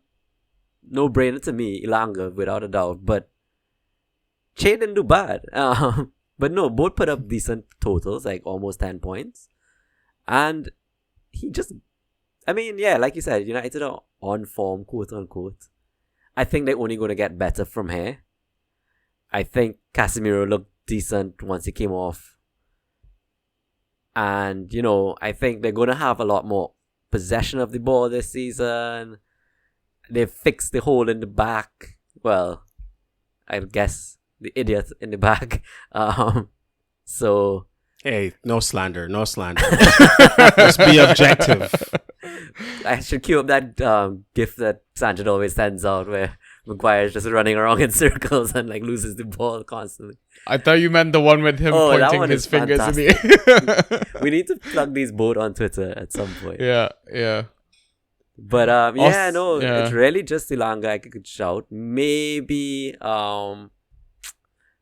no brainer to me, Elanga, without a doubt. But Che didn't do bad. But no, both put up decent totals, like almost 10 points. And he just, I mean, like you said, United are on form, quote unquote. I think they're only going to get better from here. I think Casemiro looked decent once he came off. And, I think they're going to have a lot more possession of the ball this season. They've fixed the hole in the back. Well, I guess the idiot in the back. So... Hey, no slander. Let's be objective. I should cue up that gif that Sanchez always sends out where Maguire's just running around in circles and like loses the ball constantly. I thought you meant the one with him pointing his fingers in the air. We need to plug these both on Twitter at some point. Yeah. But it's really just Elanga I could shout. Maybe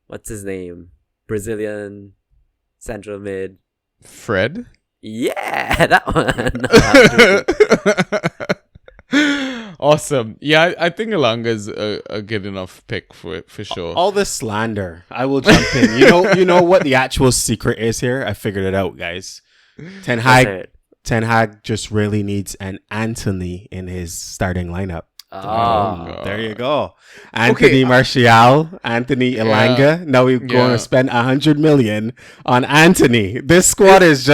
what's his name? Brazilian central mid. Fred? Yeah, that one. Awesome. Yeah, I think Elanga is a good enough pick for sure. All this slander, I will jump in. You know what the actual secret is here? I figured it out, guys. Ten Hag just really needs an Anthony in his starting lineup. Oh, there you go. Anthony Martial, Anthony Elanga. Now we're going to spend 100 million on Anthony. This squad is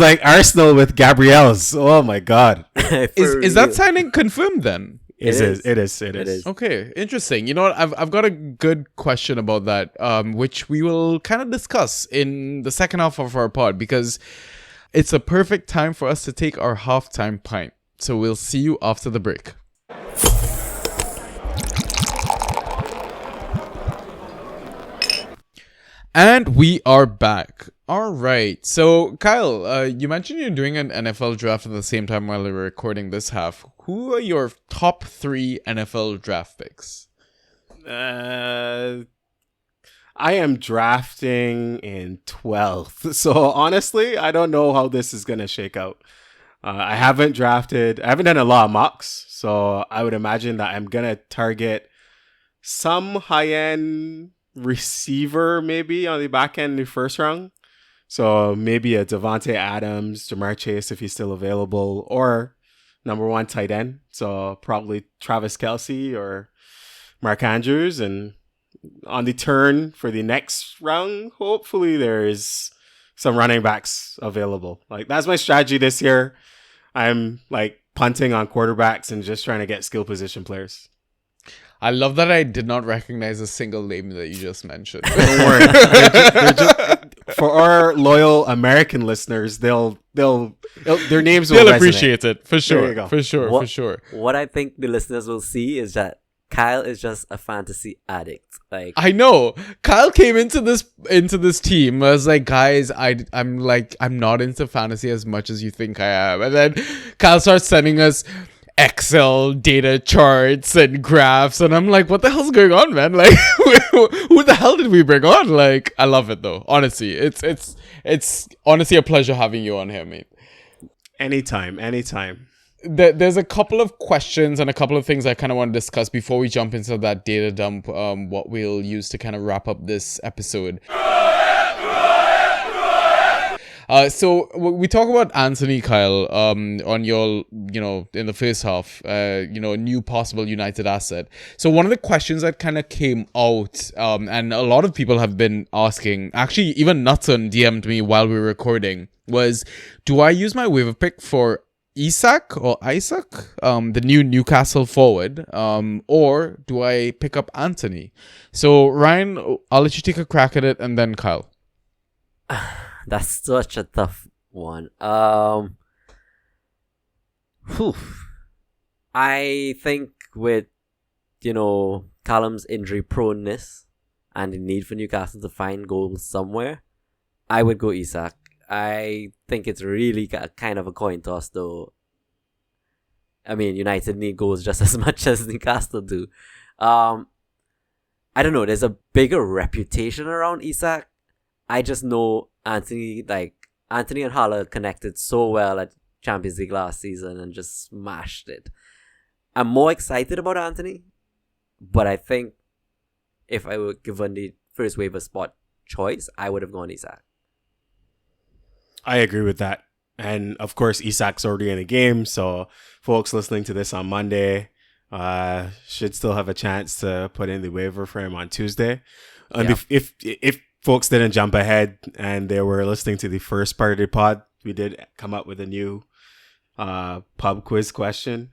like Arsenal with Gabriel's. Oh my god. Is that signing confirmed then? It is. Okay, interesting. You know what? I've got a good question about that, which we will kind of discuss in the second half of our pod, because it's a perfect time for us to take our halftime pint. So we'll see you after the break. And we are back. All right. So, Kyle, you mentioned you're doing an NFL draft at the same time while we were recording this half. Who are your top 3 NFL draft picks? I am drafting in 12th. So, honestly, I don't know how this is going to shake out. I haven't done a lot of mocks, so I would imagine that I'm going to target some high-end receiver maybe on the back end in the first round. So maybe a Devontae Adams, Jamar Chase if he's still available, or number one tight end. So probably Travis Kelce or Mark Andrews. And on the turn for the next round, hopefully there's some running backs available. Like, that's my strategy this year. I'm like punting on quarterbacks and just trying to get skill position players. I love that I did not recognize a single name that you just mentioned. Don't worry. They're just, for our loyal American listeners, their names will They'll resonate. appreciate it for There you sure. go. For sure. What- For sure. What I think the listeners will see is that Kyle is just a fantasy addict. Like, I know. Kyle came into this team. I was like, guys, I'm not into fantasy as much as you think I am. And then Kyle starts sending us Excel data charts and graphs, and I'm like, what the hell's going on, man? Like, who the hell did we bring on? Like, I love it though. Honestly, it's honestly a pleasure having you on here, mate. Anytime. There's a couple of questions and a couple of things I kind of want to discuss before we jump into that data dump, what we'll use to kind of wrap up this episode. So we talk about Anthony, Kyle, on your, in the first half, new possible United asset. So one of the questions that kind of came out, and a lot of people have been asking, actually even Nutson DM'd me while we were recording, was, do I use my waiver pick for Isaac, the new Newcastle forward, or do I pick up Anthony? So Ryan, I'll let you take a crack at it, and then Kyle. that's such a tough one. I think with, Callum's injury proneness and the need for Newcastle to find goals somewhere, I would go Isak. I think it's really kind of a coin toss, though. I mean, United need goals just as much as Newcastle do. I don't know. There's a bigger reputation around Isak. I just know Anthony and Haller connected so well at Champions League last season and just smashed it. I'm more excited about Anthony, but I think if I were given the first waiver spot choice, I would have gone Isak. I agree with that. And of course, Isak's already in the game. So folks listening to this on Monday should still have a chance to put in the waiver for him on Tuesday. And if folks didn't jump ahead and they were listening to the first part of the pod, we did come up with a new pub quiz question,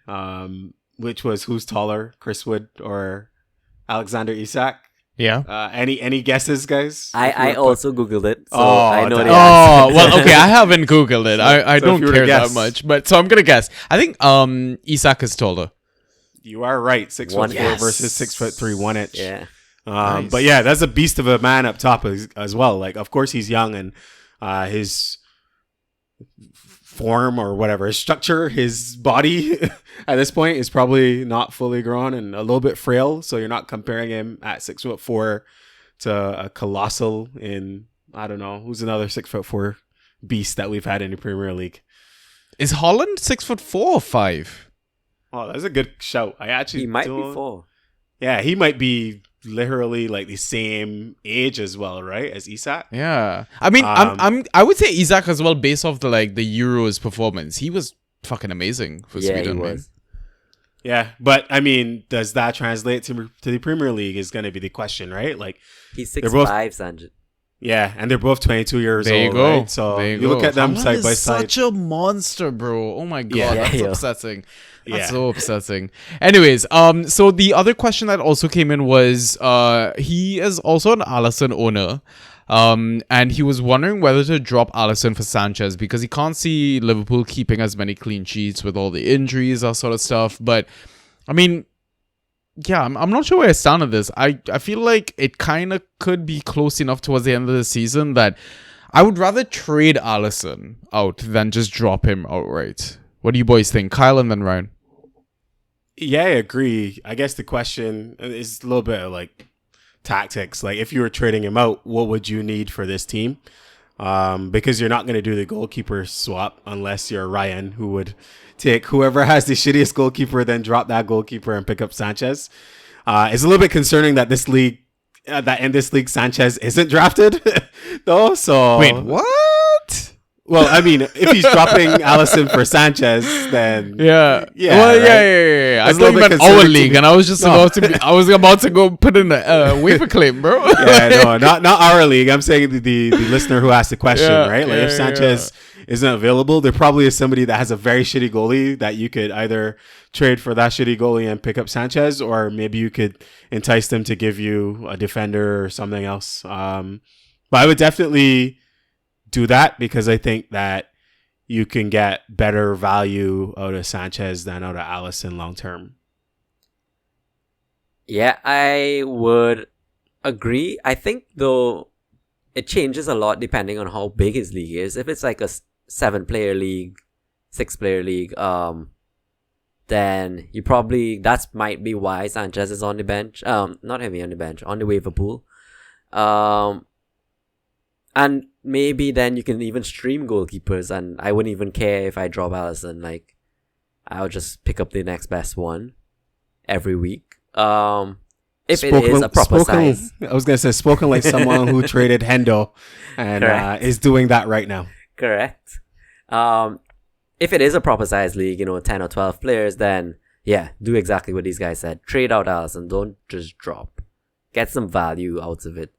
which was, who's taller, Chris Wood or Alexander Isak? Yeah. Any guesses, guys? I also Googled it, so Oh, I know the Oh, answer. well, okay, I haven't Googled it. I So don't if you were to care that guess. much, but so I'm going to guess. I think Isak is taller. You are right. 6'4" Yes. versus 6'3", 1 inch. Yeah. Nice. But yeah, that's a beast of a man up top as well. Like, of course, he's young and his form or whatever, his structure, his body at this point is probably not fully grown and a little bit frail. So you're not comparing him at 6'4" to a colossal in, I don't know, who's another 6'4" beast that we've had in the Premier League. Is Holland 6'4" or 5"? Oh, that's a good shout. I actually He might be don't- 4. Yeah, he might be literally like the same age as well, right? As Isak. Yeah. I mean, I would say Isak as well, based off the Euros performance. He was fucking amazing for Yeah, Sweden, he man. was. Yeah, but I mean, does that translate to the Premier League is going to be the question, right? Like, He's They're both- 6'5", Sanjit. yeah, and they're both 22 years There you old, go. right? So There you look go. at them Haaland side by is side. Such a monster, bro. Oh my god, Yeah. that's Yeah. upsetting. That's Yeah. so upsetting. Anyways, so the other question that also came in was, he is also an Alisson owner, and he was wondering whether to drop Alisson for Sanchez because he can't see Liverpool keeping as many clean sheets with all the injuries, that sort of stuff. But I mean, yeah, I'm not sure where I stand on this. I feel like it kind of could be close enough towards the end of the season that I would rather trade Alisson out than just drop him outright. What do you boys think? Kyle and then Ryan. Yeah, I agree. I guess the question is a little bit of like tactics. Like, if you were trading him out, what would you need for this team? because you're not going to do the goalkeeper swap unless you're Ryan, who would take whoever has the shittiest goalkeeper, then drop that goalkeeper and pick up Sanchez. It's a little bit concerning that this league, Sanchez isn't drafted, though. So Wait, what? Well, I mean, if he's dropping Alisson for Sanchez, then Yeah. Yeah, Well, right? yeah. I It's a thought little you bit meant our concerning to league, me. and I was just No. I was about to go put in a waiver claim, bro. yeah, no, not our league. I'm saying the listener who asked the question, Yeah, right? Like if yeah, Sanchez isn't available, there probably is somebody that has a very shitty goalie that you could either trade for that shitty goalie and pick up Sanchez, or maybe you could entice them to give you a defender or something else. But I would definitely do that because I think that you can get better value out of Sanchez than out of Alisson long term. Yeah, I would agree. I think though it changes a lot depending on how big his league is. If it's like a 7-player league, 6-player league, then you probably might be why Sanchez is on the bench. Not heavy on the bench, on the waiver pool. And maybe then you can even stream goalkeepers, and I wouldn't even care if I drop Alisson. Like, I'll just pick up the next best one every week. If it is a proper size. I was gonna say spoken like someone who traded Hendo and is doing that right now. Correct. If it is a proper size league, 10 or 12 players, then yeah, do exactly what these guys said. Trade out Alisson. Don't just drop. Get some value out of it.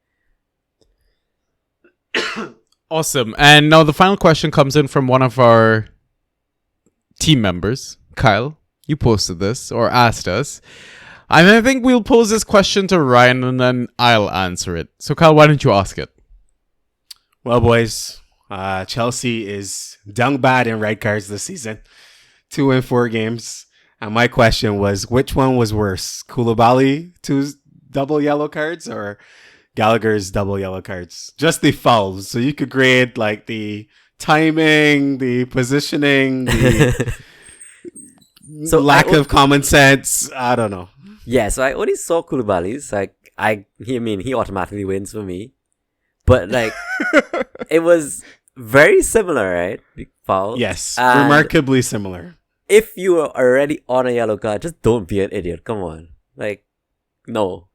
Awesome. And now the final question comes in from one of our team members, Kyle. You posted this or asked us. And I think we'll pose this question to Ryan and then I'll answer it. So Kyle, why don't you ask it? Well, boys, Chelsea is dung bad in red cards this season. 2 in 4 games. And my question was, which one was worse? Koulibaly 2 double yellow cards or Gallagher's double yellow cards? Just the fouls. So you could grade like the timing, the positioning, the lack of common sense. I don't know. Yeah, so I only saw Koulibaly's. Like, he automatically wins for me. But like, it was very similar, right? The fouls. Yes, And remarkably similar. if you are already on a yellow card, just don't be an idiot. Come on. Like, no.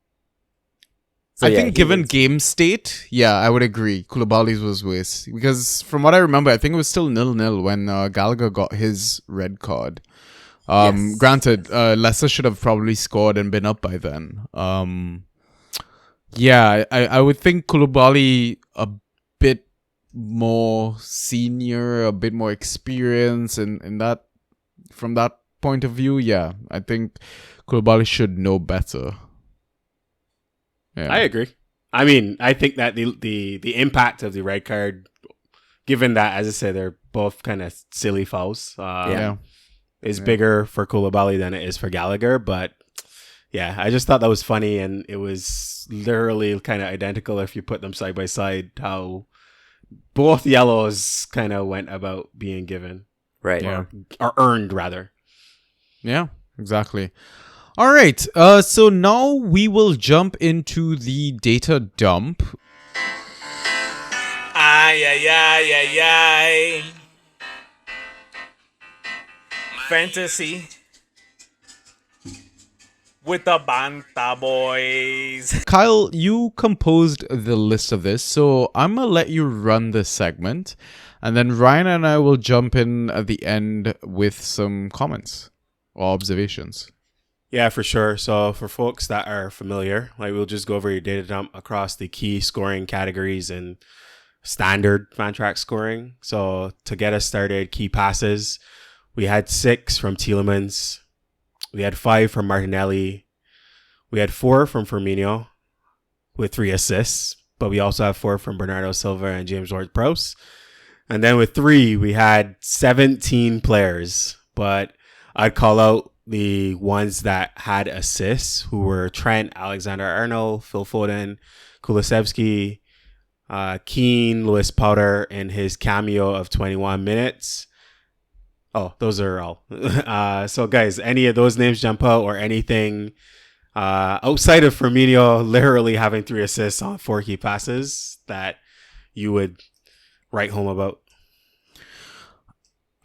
So, I yeah, think he given wins. game state, yeah, I would agree. Koulibaly's was worse. Because from what I remember, I think it was still 0-0 when Gallagher got his red card. Yes. Granted, Leicester should have probably scored and been up by then. Yeah, I would think Koulibaly a bit more senior, a bit more experience in that, from that point of view, yeah. I think Koulibaly should know better. Yeah. I agree. I mean, I think that the impact of the red card, given that, as I said, they're both kind of silly fouls, is bigger for Koulibaly than it is for Gallagher. But yeah, I just thought that was funny, and it was literally kind of identical if you put them side by side, how both yellows kind of went about being given. Right. Yeah. Or earned, rather. Yeah, exactly. All right. So now we will jump into the data dump. Ay, ay, ay, ay, ay. Fantasy with the Banta Boys. Kyle, you composed the list of this, so I'm going to let you run this segment. And then Ryan and I will jump in at the end with some comments or observations. Yeah, for sure. So for folks that are familiar, like we'll just go over your data dump across the key scoring categories and standard fan track scoring. So to get us started, key passes, we had 6 from Tielemans. We had 5 from Martinelli. We had 4 from Firmino with 3 assists, but we also have 4 from Bernardo Silva and James Ward-Prowse. And then with 3, we had 17 players, but I'd call out the ones that had assists, who were Trent, Alexander-Arnold, Phil Foden, Kulusevski, Keane, Lewis Powder, and his cameo of 21 minutes. Oh, those are all. So guys, any of those names jump out, or anything outside of Firmino literally having 3 assists on 4 key passes that you would write home about?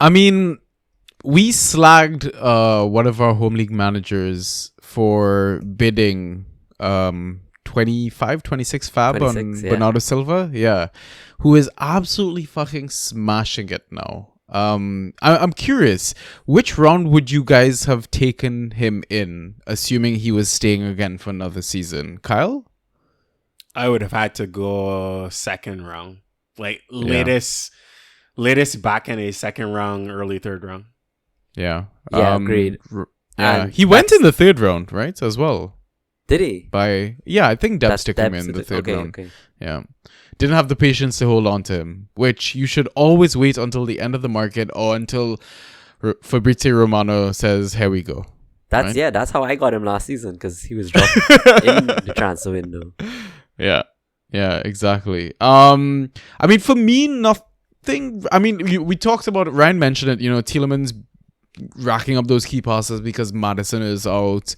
I mean, we slagged one of our home league managers for bidding 25, 26 fab 26, on yeah. Bernardo Silva. Yeah. Who is absolutely fucking smashing it now. I'm curious, which round would you guys have taken him in, assuming he was staying again for another season? Kyle? I would have had to go second round. Like latest back in a second round, early third round. Yeah. Yeah, agreed. Yeah, And he went in the third round, right? As well. Did he? I think Debs took him in the Debs, third round. Okay. Yeah. Didn't have the patience to hold on to him, which you should always wait until the end of the market or until Fabrizio Romano says, here we go. That's Right? yeah. That's how I got him last season because he was dropped in the transfer window. Yeah. Yeah, exactly. I mean, for me, nothing. I mean, we talked about it. Ryan mentioned it. Tielemans racking up those key passes because Madison is out.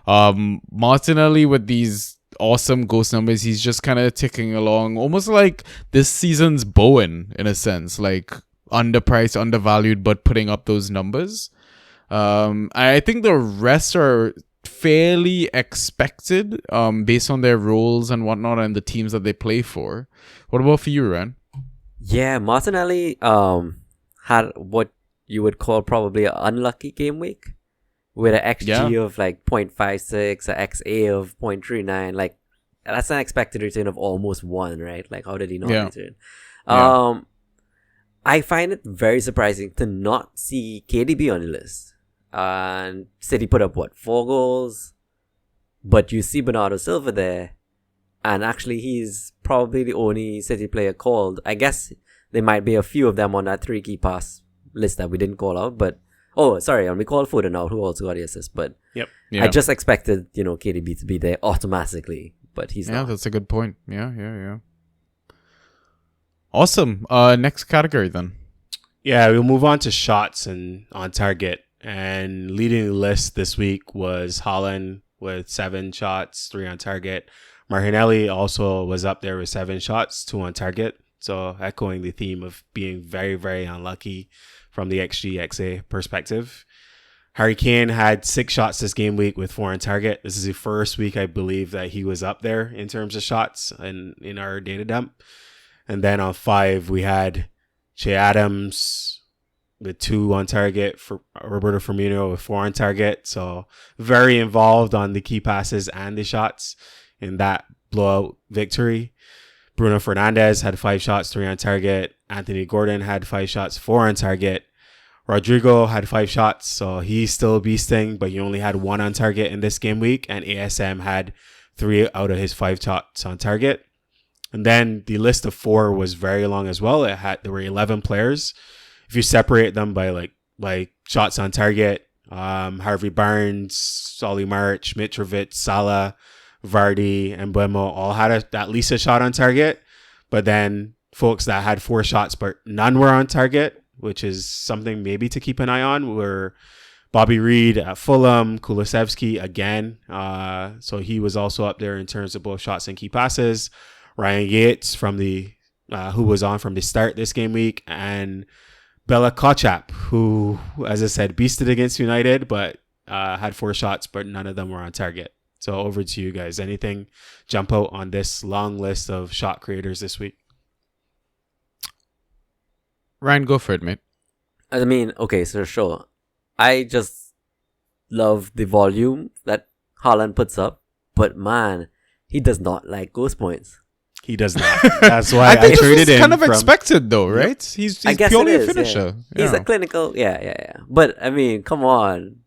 Martinelli with these awesome ghost numbers, he's just kind of ticking along, almost like this season's Bowen in a sense, like underpriced, undervalued, but putting up those numbers. I think the rest are fairly expected based on their roles and whatnot and the teams that they play for. What about for you, Ryan? Yeah, Martinelli had what you would call probably an unlucky game week with an XG of like 0.56, an XA of 0.39. Like, that's an expected return of almost 1, right? Like, how did he not return? I find it very surprising to not see KDB on the list. And City put up, 4 goals? But you see Bernardo Silva there, and actually he's probably the only City player called. I guess there might be a few of them on that 3 key pass list that we didn't call out, but and we called Foden out, who also got the assist, but I just expected, KDB to be there automatically, but he's not. Yeah, that's a good point. Yeah. Awesome. Next category then. Yeah, we'll move on to shots and on target. And leading the list this week was Haaland with 7 shots, 3 on target. Martinelli also was up there with 7 shots, 2 on target. So echoing the theme of being very, very unlucky from the XG, XA perspective. Harry Kane had 6 shots this game week with 4 on target. This is the first week, I believe, that he was up there in terms of shots in our data dump. And then on 5, we had Che Adams with 2 on target, for Roberto Firmino with 4 on target. So very involved on the key passes and the shots in that blowout victory. Bruno Fernandes had 5 shots, 3 on target. Anthony Gordon had 5 shots, 4 on target. Rodrigo had 5 shots, so he's still beasting, but he only had 1 on target in this game week. And ASM had 3 out of his 5 shots on target. And then the list of 4 was very long as well. There were 11 players. If you separate them by shots on target, Harvey Barnes, Solly March, Mitrovic, Salah, Vardy, and Mbeumo all had at least a shot on target. But then folks that had 4 shots but none were on target, which is something maybe to keep an eye on, were Bobby Reed at Fulham, Kulusevski again. So he was also up there in terms of both shots and key passes. Ryan Yates from who was on from the start this game week, and Bella Kotchap, who, as I said, beasted against United, but had 4 shots, but none of them were on target. So over to you guys. Anything jump out on this long list of shot creators this week? Ryan, go for it, mate. I mean, okay, so sure. I just love the volume that Haaland puts up, but man, he does not like ghost points. He does not. That's why I think I traded this him. is kind of expected, though, right? He's I guess purely it is, a finisher. Yeah. He's a clinical, yeah. But I mean, come on.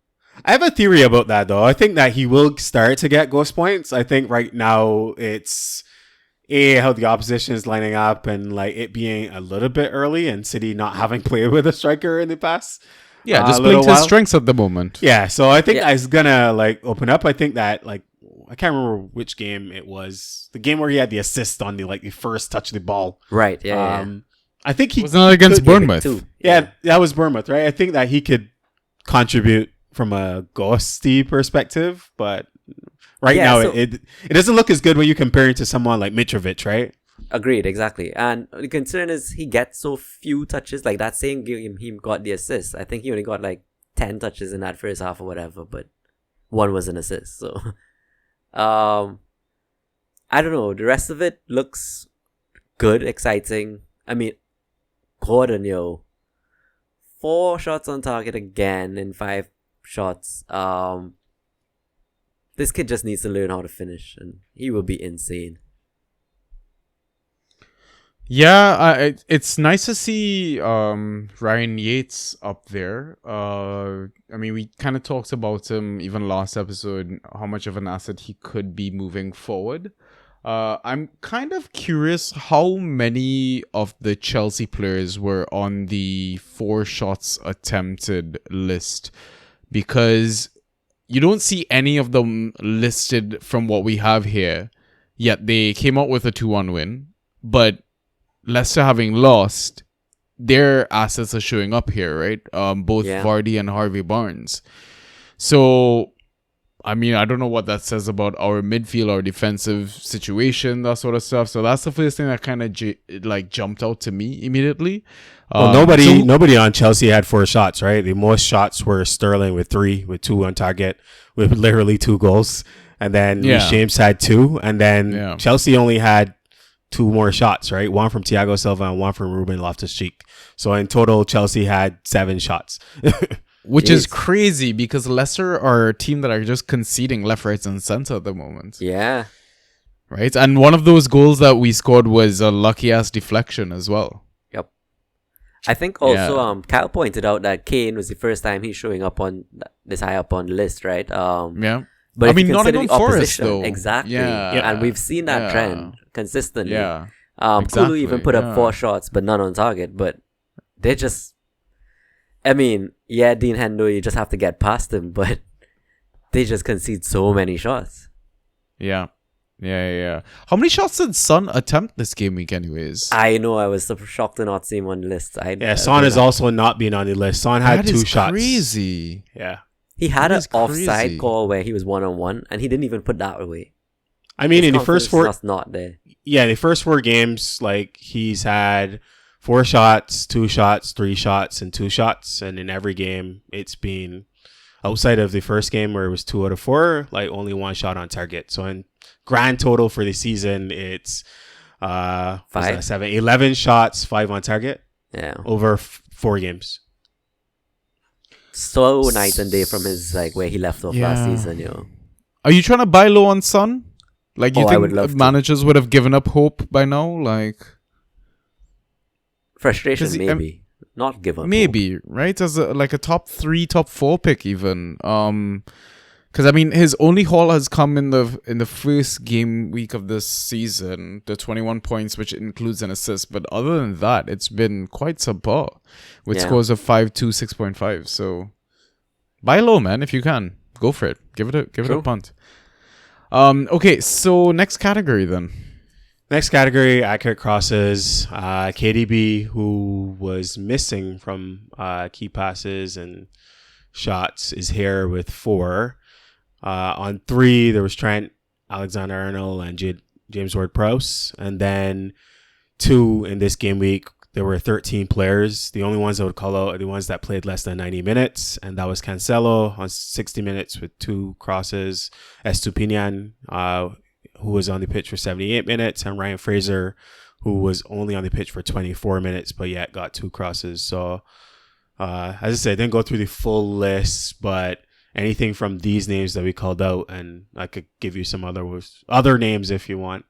I have a theory about that, though. I think that he will start to get ghost points. I think right now it's how the opposition is lining up and like it being a little bit early and City not having played with a striker in the past. Yeah, just playing to his strengths at the moment. Yeah, so I think it's gonna like open up. I think that like I can't remember which game it was. The game where he had the assist on the first touch of the ball. Right. Yeah. I think he wasn't that against Bournemouth. Yeah, that was Bournemouth, right? I think that he could contribute from a ghosty perspective, but now it doesn't look as good when you compare it to someone like Mitrovic, right? Agreed, exactly. And the concern is he gets so few touches. Like that same game, he got the assist. I think he only got like 10 touches in that first half or whatever, but one was an assist. So, I don't know. The rest of it looks good, exciting. I mean, Gordon, 4 shots on target again in 5 shots. This kid just needs to learn how to finish, and he will be insane. Yeah, it's nice to see Ryan Yates up there. I mean, we kind of talked about him even last episode, how much of an asset he could be moving forward. I'm kind of curious how many of the Chelsea players were on the 4 shots attempted list, because you don't see any of them listed from what we have here, yet they came out with a 2-1 win, but Leicester having lost, their assets are showing up here, right? Both Vardy and Harvey Barnes. So, I mean, I don't know what that says about our midfield, our defensive situation, that sort of stuff. So that's the first thing that kind of jumped out to me immediately. Well, nobody on Chelsea had 4 shots, right? The most shots were Sterling with 3, with 2 on target, with literally 2 goals. And then Reece James had 2. And then Chelsea only had 2 more shots, right? 1 from Thiago Silva and 1 from Ruben Loftus-Cheek. So in total, Chelsea had 7 shots. Which is crazy, because Leicester are a team that are just conceding left, right, and center at the moment. Yeah. Right? And one of those goals that we scored was a lucky-ass deflection as well. Yep. I think also Kyle pointed out that Kane was the first time he's showing up on this high up on the list, right? Yeah. But I mean, Nottingham Forest, though. Exactly. Yeah. And we've seen that trend consistently. Yeah. Kulu even put up 4 shots, but none on target. But they just... I mean, Dean Hendo, you just have to get past him, but they just concede so many shots. Yeah. How many shots did Son attempt this game week anyways? I know, I was so shocked to not see him on the list. Son has also not been on the list. Son had 2 shots. Crazy. Yeah. He had an offside call where he was 1-on-1, and he didn't even put that away. I mean, in the first 4... not there. Yeah, the first 4 games, like, he's had 4 shots, 2 shots, 3 shots, and 2 shots. And in every game, it's been, outside of the first game where it was 2 out of 4, like, only 1 shot on target. So in grand total for the season, it's 11 shots, 5 on target. Yeah. Over 4 games. So night and day from his where he left off last season, Are you trying to buy low on Son? Like, you think managers would have given up hope by now? Like, frustration, maybe. Not give up. Maybe, hope. Right? As a top 3, top 4 pick even. Because I mean, his only haul has come in the first game week of this season, the 21 points, which includes an assist. But other than that, it's been quite subpar, with scores of 5.2, 6.5. So buy low, man, if you can. Go for it. Give it a punt. Okay, so next category then. Next category, accurate crosses. KDB, who was missing from key passes and shots, is here with 4. On 3, there was Trent Alexander-Arnold and James Ward-Prowse. And then 2 in this game week, there were 13 players. The only ones I would call out are the ones that played less than 90 minutes. And that was Cancelo on 60 minutes with 2 crosses. Estupinian, who was on the pitch for 78 minutes. And Ryan Fraser, who was only on the pitch for 24 minutes, but yet got 2 crosses. So, as I said, I didn't go through the full list, but anything from these names that we called out, and I could give you some other names if you want.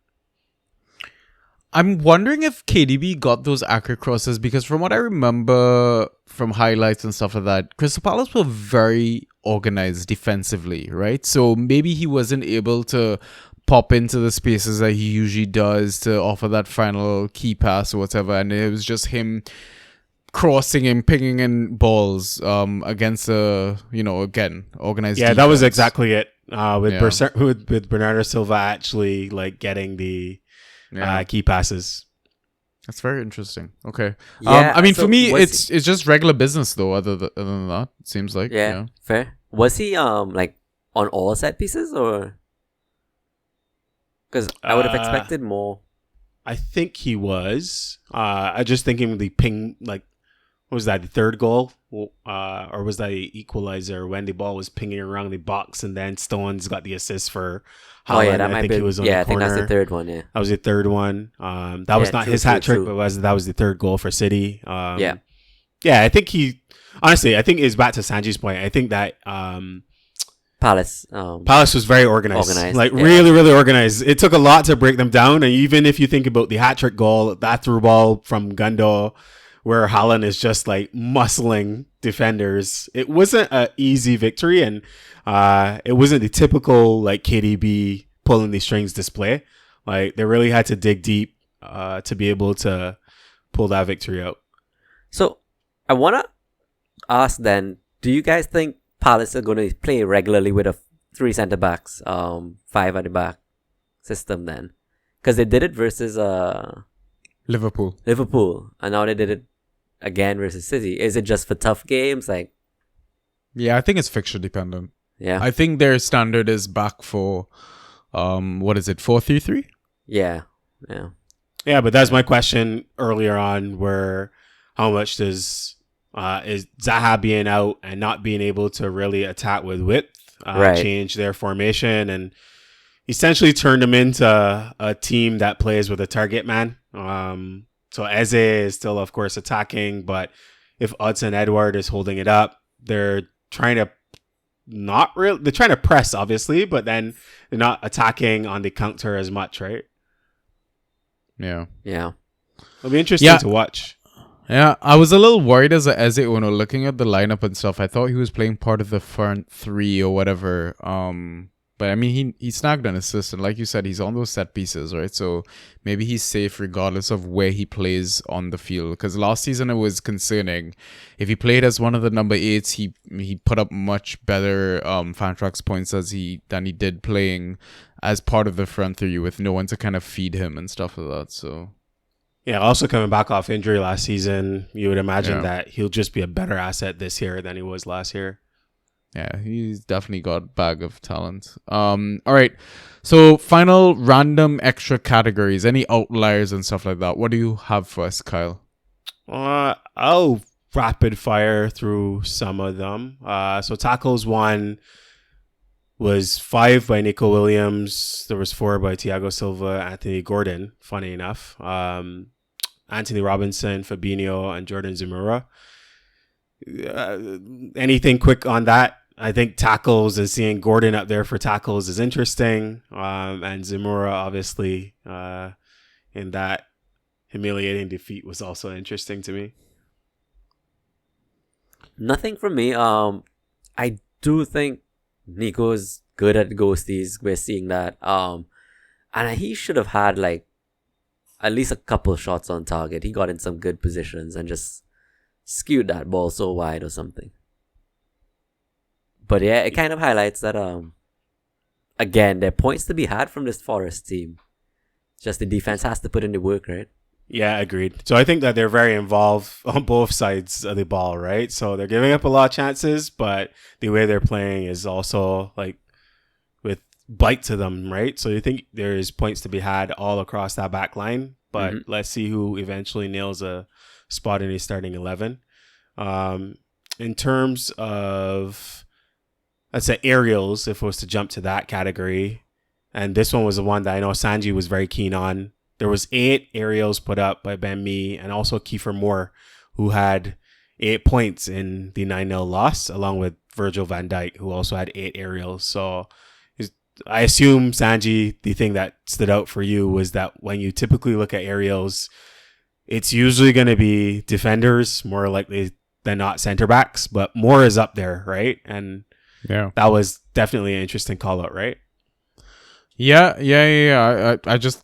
I'm wondering if KDB got those accurate crosses, because from what I remember from highlights and stuff like that, Crystal Palace were very organized defensively, right? So maybe he wasn't able to pop into the spaces that he usually does to offer that final key pass or whatever, and it was just him crossing and pinging in balls against again, organized defense. That was exactly it. With Bernardo Silva actually getting the key passes. That's very interesting. Okay. I mean, so for me, it's just regular business though. Other than that, it seems like. Yeah. Fair. Was he on all set pieces, or? Because I would have expected more. I think he was. I just thinking the ping, like, what was that, the third goal? Or was that the equalizer when the ball was pinging around the box and then Stones got the assist for Haaland? Oh yeah, that might I think be. he was on the I think corner. that's the third one. Yeah. That was the third one. That was not true, his hat trick, true. but that was the third goal for City. Yeah. Yeah, I think honestly, I think it's back to Sanji's point. I think that Palace. Palace was very organized. Like, yeah. really, really organized. It took a lot to break them down. And even if you think about the hat trick goal, that through ball from Gundo, where Haaland is just like muscling defenders, it wasn't an easy victory. And it wasn't the typical like KDB pulling the strings display. Like, they really had to dig deep to be able to pull that victory out. So, I want to ask then, do you guys think Palace are going to play regularly with a 3 centre-backs, 5 at the back system then? Because they did it versus Liverpool. And now they did it again versus City. Is it just for tough games? Like, Yeah, I think it's fixture dependent. yeah. I think their standard is back for, 4-3-3? Yeah. Yeah, but that's my question earlier on, where how much does is Zaha being out and not being able to really attack with width change their formation and essentially turn them into a team that plays with a target man. So Eze is still, of course, attacking, but if Hudson Edward is holding it up, they're trying to they're trying to press, obviously, but then they're not attacking on the counter as much, right? Yeah. It'll be interesting to watch. Yeah, I was a little worried as a Eze Uno looking at the lineup and stuff. I thought he was playing part of the front 3 or whatever. But I mean, he snagged an assist, and like you said, he's on those set pieces, right? So maybe he's safe regardless of where he plays on the field. Because last season it was concerning. If he played as one of the number 8s, he put up much better Fantrax points than he did playing as part of the front 3 with no one to kind of feed him and stuff like that. So. Yeah, also coming back off injury last season, you would imagine that he'll just be a better asset this year than he was last year. Yeah, he's definitely got a bag of talent. All right. So final random extra categories, any outliers and stuff like that. What do you have for us, Kyle? I'll rapid fire through some of them. So tackles 1 was 5 by Nico Williams. There was 4 by Thiago Silva, Anthony Gordon, funny enough. Anthony Robinson, Fabinho, and Jordan Zamora. Anything quick on that? I think tackles and seeing Gordon up there for tackles is interesting. And Zamora, obviously, in that humiliating defeat was also interesting to me. Nothing from me. I do think Nico's good at ghosties. We're seeing that. And he should have had like at least a couple shots on target. He got in some good positions and just skewed that ball so wide or something. But yeah, it kind of highlights that again, there are points to be had from this Forest team. Just the defense has to put in the work, right? Yeah, agreed. So I think that they're very involved on both sides of the ball, right? So they're giving up a lot of chances, but the way they're playing is also like with bite to them, right? So you think there's points to be had all across that back line, but let's see who eventually nails a spot in a starting 11. In terms of, let's say, aerials, if it was to jump to that category, and this one was the one that I know Sanji was very keen on. There was 8 aerials put up by Ben Mee and also Kiefer Moore, who had 8 points in the 9-0 loss, along with Virgil van Dijk, who also had 8 aerials. So I assume, Sanji, the thing that stood out for you was that when you typically look at aerials, it's usually going to be defenders, more likely than not center backs, but Moore is up there, right? And that was definitely an interesting call out, right? Yeah. I just,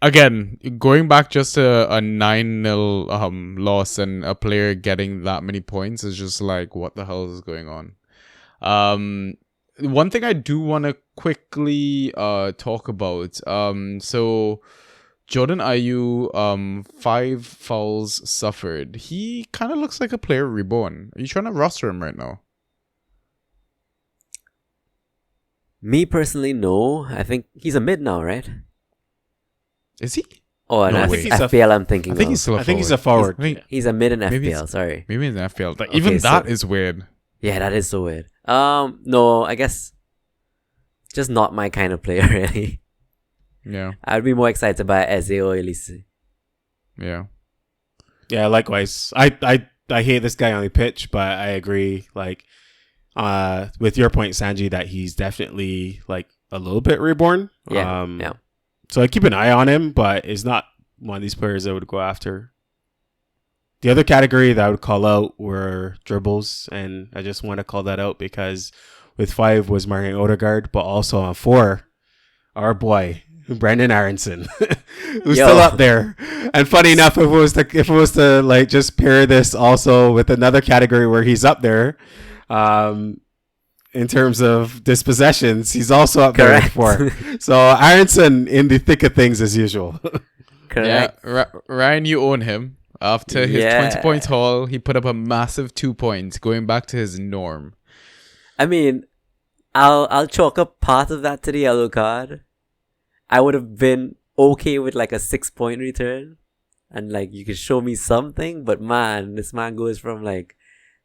again, going back just a 9-0 loss and a player getting that many points is just like, what the hell is going on? One thing I do want to quickly talk about. So Jordan Ayew, 5 fouls suffered. He kind of looks like a player reborn. Are you trying to roster him right now? Me personally, no. I think he's a mid now, right? Is he? Oh, and No, F- wait. FPL I'm thinking I think of. he's still a I think he's a forward. forward. He's a mid in Maybe FPL, it's- sorry. Maybe in FPL. Okay, Even that so- is weird. Yeah, that is so weird. No, I guess just not my kind of player, really. Yeah. I'd be more excited by Eze or Elise. Yeah. Yeah, likewise. I hate this guy on the pitch, but I agree. Like, with your point, Sanji, that he's definitely like a little bit reborn. Yeah, yeah. So I keep an eye on him, but it's not one of these players I would go after. The other category that I would call out were dribbles, and I just want to call that out because with 5 was Martin Odegaard, but also on 4, our boy Brendan Aronson, who's still up there. And funny enough, if it was to like just pair this also with another category where he's up there, in terms of dispossessions, he's also up Correct. there at 4. So Aronson in the thick of things as usual. Correct. Yeah. Ryan, you own him. After his Yeah. 20 points haul, he put up a massive 2 points, going back to his norm. I mean, I'll chalk up part of that to the yellow card. I would have been okay with like a 6-point return, and like you could show me something. But man, this man goes from like,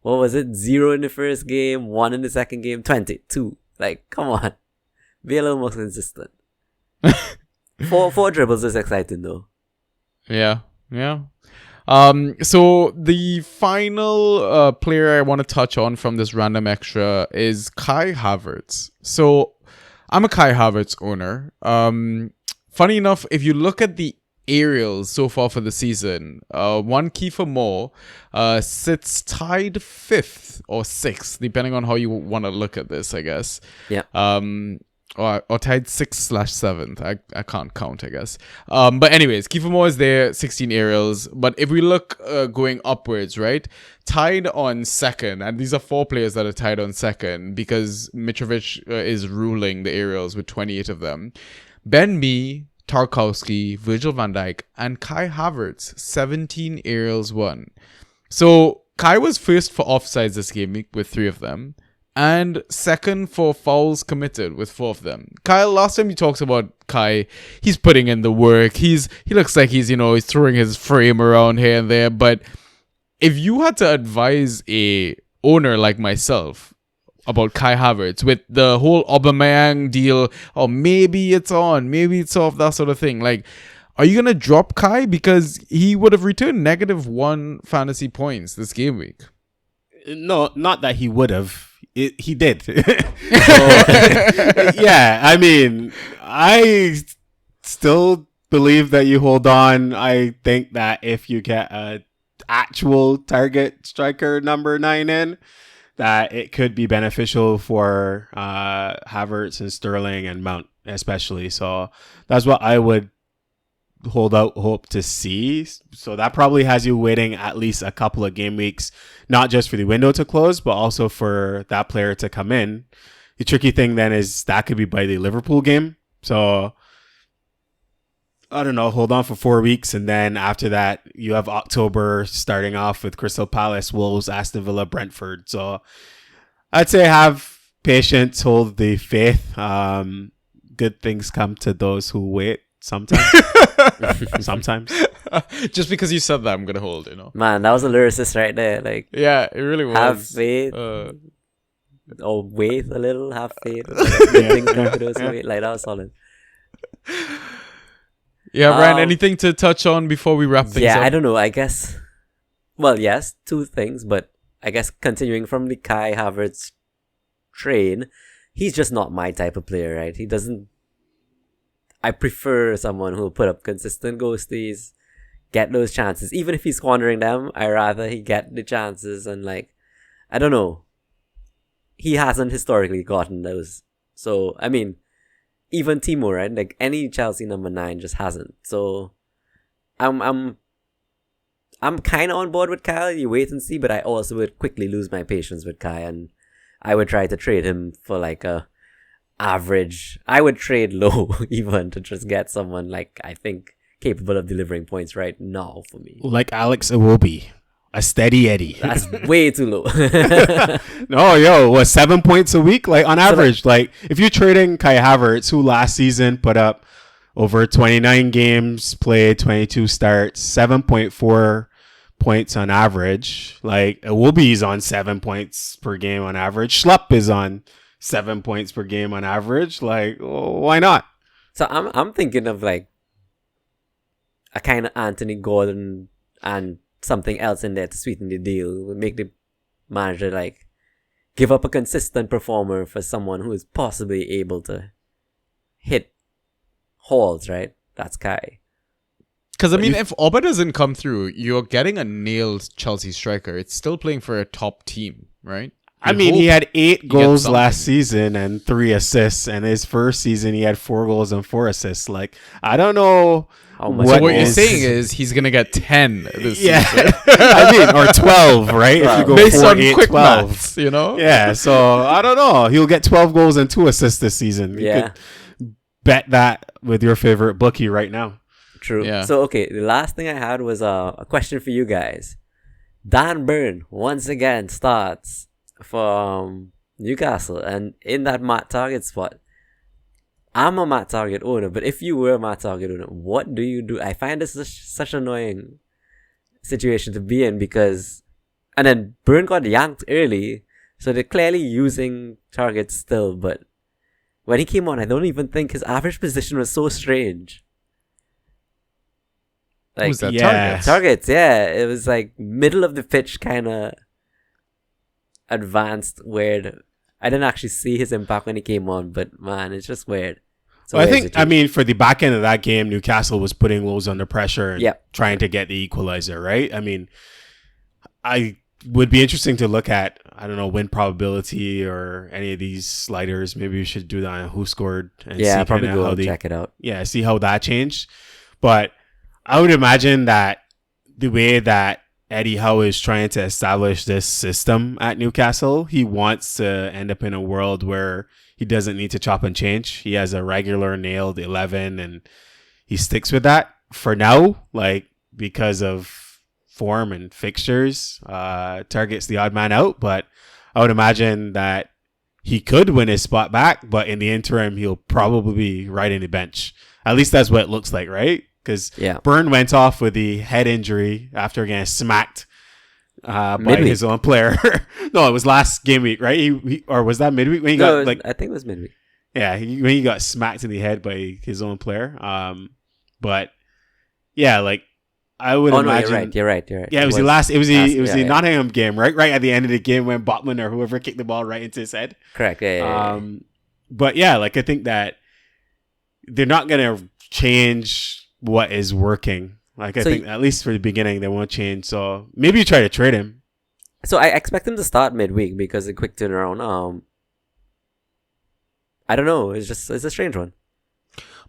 what was it, 0 in the first game, 1 in the second game, 22. Like, come on, be a little more consistent. Four dribbles is exciting though. Yeah. Yeah. So the final player I want to touch on from this random extra is Kai Havertz. So I'm a Kai Havertz owner. Funny enough, if you look at the aerials so far for the season, one Kiefer Moore sits tied 5th or 6th, depending on how you want to look at this, I guess. Yeah. Or tied 6/7th. I can't count, I guess. But anyways, Kiefer Moore is there, 16 aerials. But if we look going upwards, right? Tied on 2nd, and these are 4 players that are tied on 2nd because Mitrovic is ruling the aerials with 28 of them. Ben Mee, Tarkowski, Virgil van Dijk, and Kai Havertz, 17 aerials won. So Kai was first for offsides this game week with 3 of them, and second for fouls committed with 4 of them. Kyle, last time you talked about Kai, he's putting in the work. He looks like he's throwing his frame around here and there. But if you had to advise a owner like myself about Kai Havertz with the whole Aubameyang deal, or maybe it's on, maybe it's off, that sort of thing, like, are you gonna drop Kai because he would have returned -1 fantasy points this game week? No, not that he would have. He did. So, yeah, I mean, I still believe that you hold on. I think that if you get a actual target striker number 9 in, that it could be beneficial for Havertz and Sterling and Mount especially. So that's what I would hold out hope to see. So that probably has you waiting at least a couple of game weeks, not just for the window to close, but also for that player to come in. The tricky thing then is that could be by the Liverpool game. So I don't know, hold on for 4 weeks, and then after that you have October starting off with Crystal Palace, Wolves, Aston Villa, Brentford. So I'd say have patience, hold the faith. Good things come to those who wait sometimes. Sometimes. Just because you said that, I'm gonna hold, Man, that was a lyricist right there. Like, Yeah, it really was. have faith. Uh, Or wait a little, have faith. Good things come to those who wait. Like, that was solid. Yeah, Ryan, Um, anything to touch on before we wrap things Yeah, up? I don't know. I guess, well, yes, 2 things, but I guess continuing from the Kai Havertz train, he's just not my type of player, right? He doesn't. I prefer someone who'll put up consistent ghosties, get those chances. Even if he's squandering them, I rather he get the chances, and like, I don't know. He hasn't historically gotten those. So, I mean, even Timo, right? Like, any Chelsea number 9 just hasn't. So I'm kind of on board with Kyle. You wait and see, but I also would quickly lose my patience with Kai, and I would try to trade him for like a average. I would trade low even to just get someone like I think capable of delivering points right now for me. Like Alex Iwobi, a steady Eddie. That's way too low. No, yo, what, 7 points a week? Like on average, like if you're trading Kai Havertz, who last season put up over 29 games played, 22 starts, 7.4 points on average. Like, Iwobi's on 7 points per game on average. Schlupp is on 7 points per game on average. Like, why not? So I'm thinking of like a kind of Anthony Gordon and something else in there to sweeten the deal, make the manager like give up a consistent performer for someone who is possibly able to hit holes, right? That's Kai. Because, I mean, if Oba doesn't come through, you're getting a nailed Chelsea striker. It's still playing for a top team, right? I mean, he had 8 goals last season and 3 assists. And his first season, he had 4 goals and 4 assists. Like, I don't know. So what you're saying is he's going to get 10 this season. I mean, or 12, right? If you go based 4, on 8, quick 12. maths, you know? Yeah, so I don't know. He'll get 12 goals and 2 assists this season. You could bet that with your favorite bookie right now. True. Yeah. So, okay, the last thing I had was a question for you guys. Dan Burn, once again, starts for Newcastle. And in that Matt Target spot, I'm a Matt Target owner, but if you were a Matt Target owner, what do you do? I find this such an annoying situation to be in because... And then Burn got yanked early, so they're clearly using Target still, but when he came on, I don't even think his average position was so strange. Like, Who's that? Targets, yeah. It was like middle of the pitch, kind of advanced, weird. I didn't actually see his impact when he came on, but man, it's just weird. Well, I mean, for the back end of that game, Newcastle was putting Wolves under pressure and trying to get the equalizer, right? I mean, I would be interesting to look at, I don't know, win probability or any of these sliders. Maybe we should do that on who scored and see probably go how check it out. Yeah, see how that changed. But I would imagine that the way that Eddie Howe is trying to establish this system at Newcastle, he wants to end up in a world where he doesn't need to chop and change. He has a regular nailed 11 and he sticks with that for now, like because of form and fixtures, targets the odd man out. But I would imagine that he could win his spot back, but in the interim, he'll probably be right in the bench. At least that's what it looks like, right? Because Byrne went off with the head injury after getting smacked by his own player. No, it was last game week, right? He or was that midweek when he got like? I think it was midweek. Yeah, when he got smacked in the head by his own player. But yeah, like I would imagine. No, you're right. Yeah, it was the Nottingham game, right? Right at the end of the game when Botman or whoever kicked the ball right into his head. Correct. Yeah. But yeah, like I think that they're not gonna change what is working. Like I think at least for the beginning they won't change. So maybe you try to trade him. So I expect him to start midweek because a quick turnaround. I don't know. It's a strange one.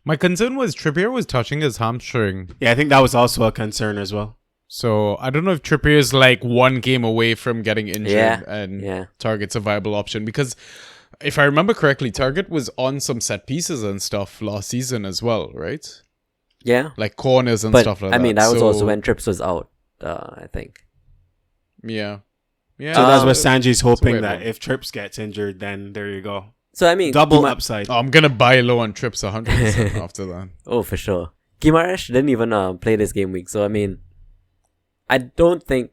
My concern was Trippier was touching his hamstring. Yeah, I think that was also a concern as well. So I don't know if Trippier is like one game away from getting injured and Target's a viable option, because if I remember correctly, Target was on some set pieces and stuff last season as well, right? Yeah. Like corners and stuff like that. I mean, that was also when Trips was out, I think. Yeah. Yeah. So that's what Sanji's hoping, that if Trips gets injured, then there you go. So I mean, double upside. Oh, I'm going to buy low on Trips 100% after that. Oh, for sure. Gimaresh didn't even play this game week. So I mean, I don't think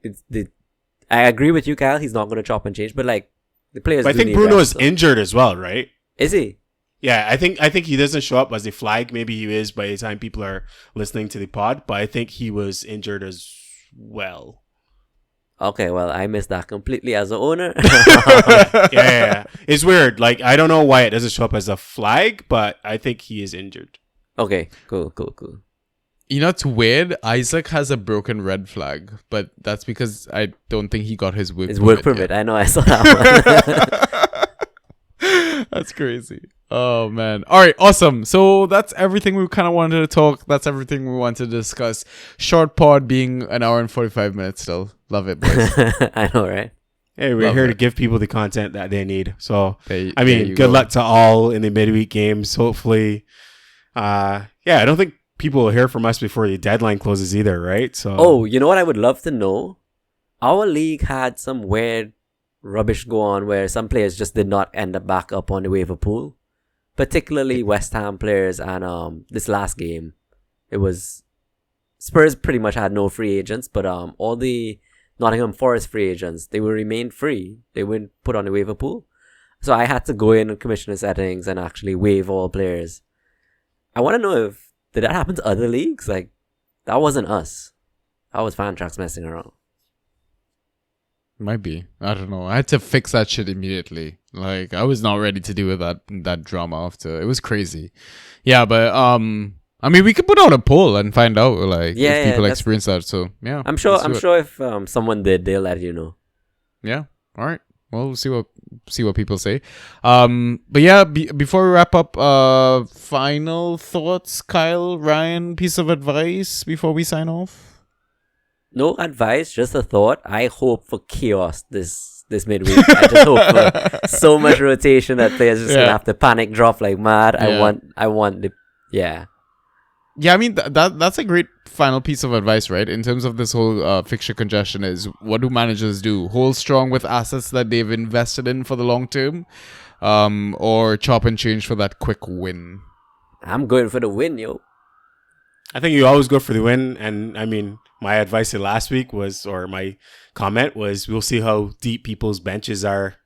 I agree with you, Kyle. He's not going to chop and change, but like the players. But I think Bruno is injured as well, right? Is he? Yeah, I think he doesn't show up as a flag. Maybe he is by the time people are listening to the pod, but I think he was injured as well. Okay, well, I missed that completely as an owner. Yeah. It's weird. Like, I don't know why it doesn't show up as a flag, but I think he is injured. Okay, cool. You know, it's weird. Isaac has a broken red flag, but that's because I don't think he got his work permit. I know, I saw that one. That's crazy. Oh, man. All right, awesome. So that's everything we kind of wanted to talk. That's everything we wanted to discuss. Short pod being an hour and 45 minutes still. Love it, boys. I know, right? Hey, we're here to give people the content that they need. So, I mean, good luck to all in the midweek games. Hopefully, I don't think people will hear from us before the deadline closes either, right? So, oh, you know what I would love to know? Our league had some weird rubbish go on where some players just did not end up back up on the waiver pool. particularly West Ham players, and this last game, it was Spurs pretty much had no free agents, but all the Nottingham Forest free agents, they will remain free. They weren't put on the waiver pool. So I had to go in commissioner settings and actually waive all players. I want to know did that happen to other leagues? Like, that wasn't us. That was Fantrax messing around. Might be. I don't know. I had to fix that shit immediately. Like, I was not ready to deal with that drama after. It was crazy. Yeah, but I mean, we could put out a poll and find out like if people experience that. So yeah, I'm sure if someone did, they'll let you know. Yeah. All right. Well, we'll see what people say. But yeah, before we wrap up, final thoughts, Kyle, Ryan, piece of advice before we sign off. No advice, just a thought. I hope for chaos this midweek. I just hope for so much rotation that players just gonna have to panic drop like mad. Yeah. I want the Yeah, I mean that's a great final piece of advice, right? In terms of this whole fixture congestion, is what do managers do? Hold strong with assets that they've invested in for the long term, or chop and change for that quick win? I'm going for the win, yo. I think you always go for the win, and I mean, my advice last week was, or my comment was, we'll see how deep people's benches are.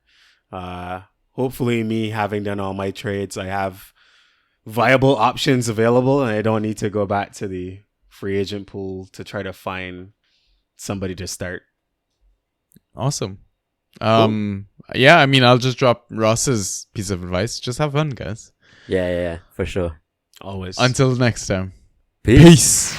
Hopefully, me having done all my trades, I have viable options available, and I don't need to go back to the free agent pool to try to find somebody to start. Awesome. Cool. Yeah, I mean, I'll just drop Ross's piece of advice. Just have fun, guys. Yeah, for sure. Always. Until next time. Peace.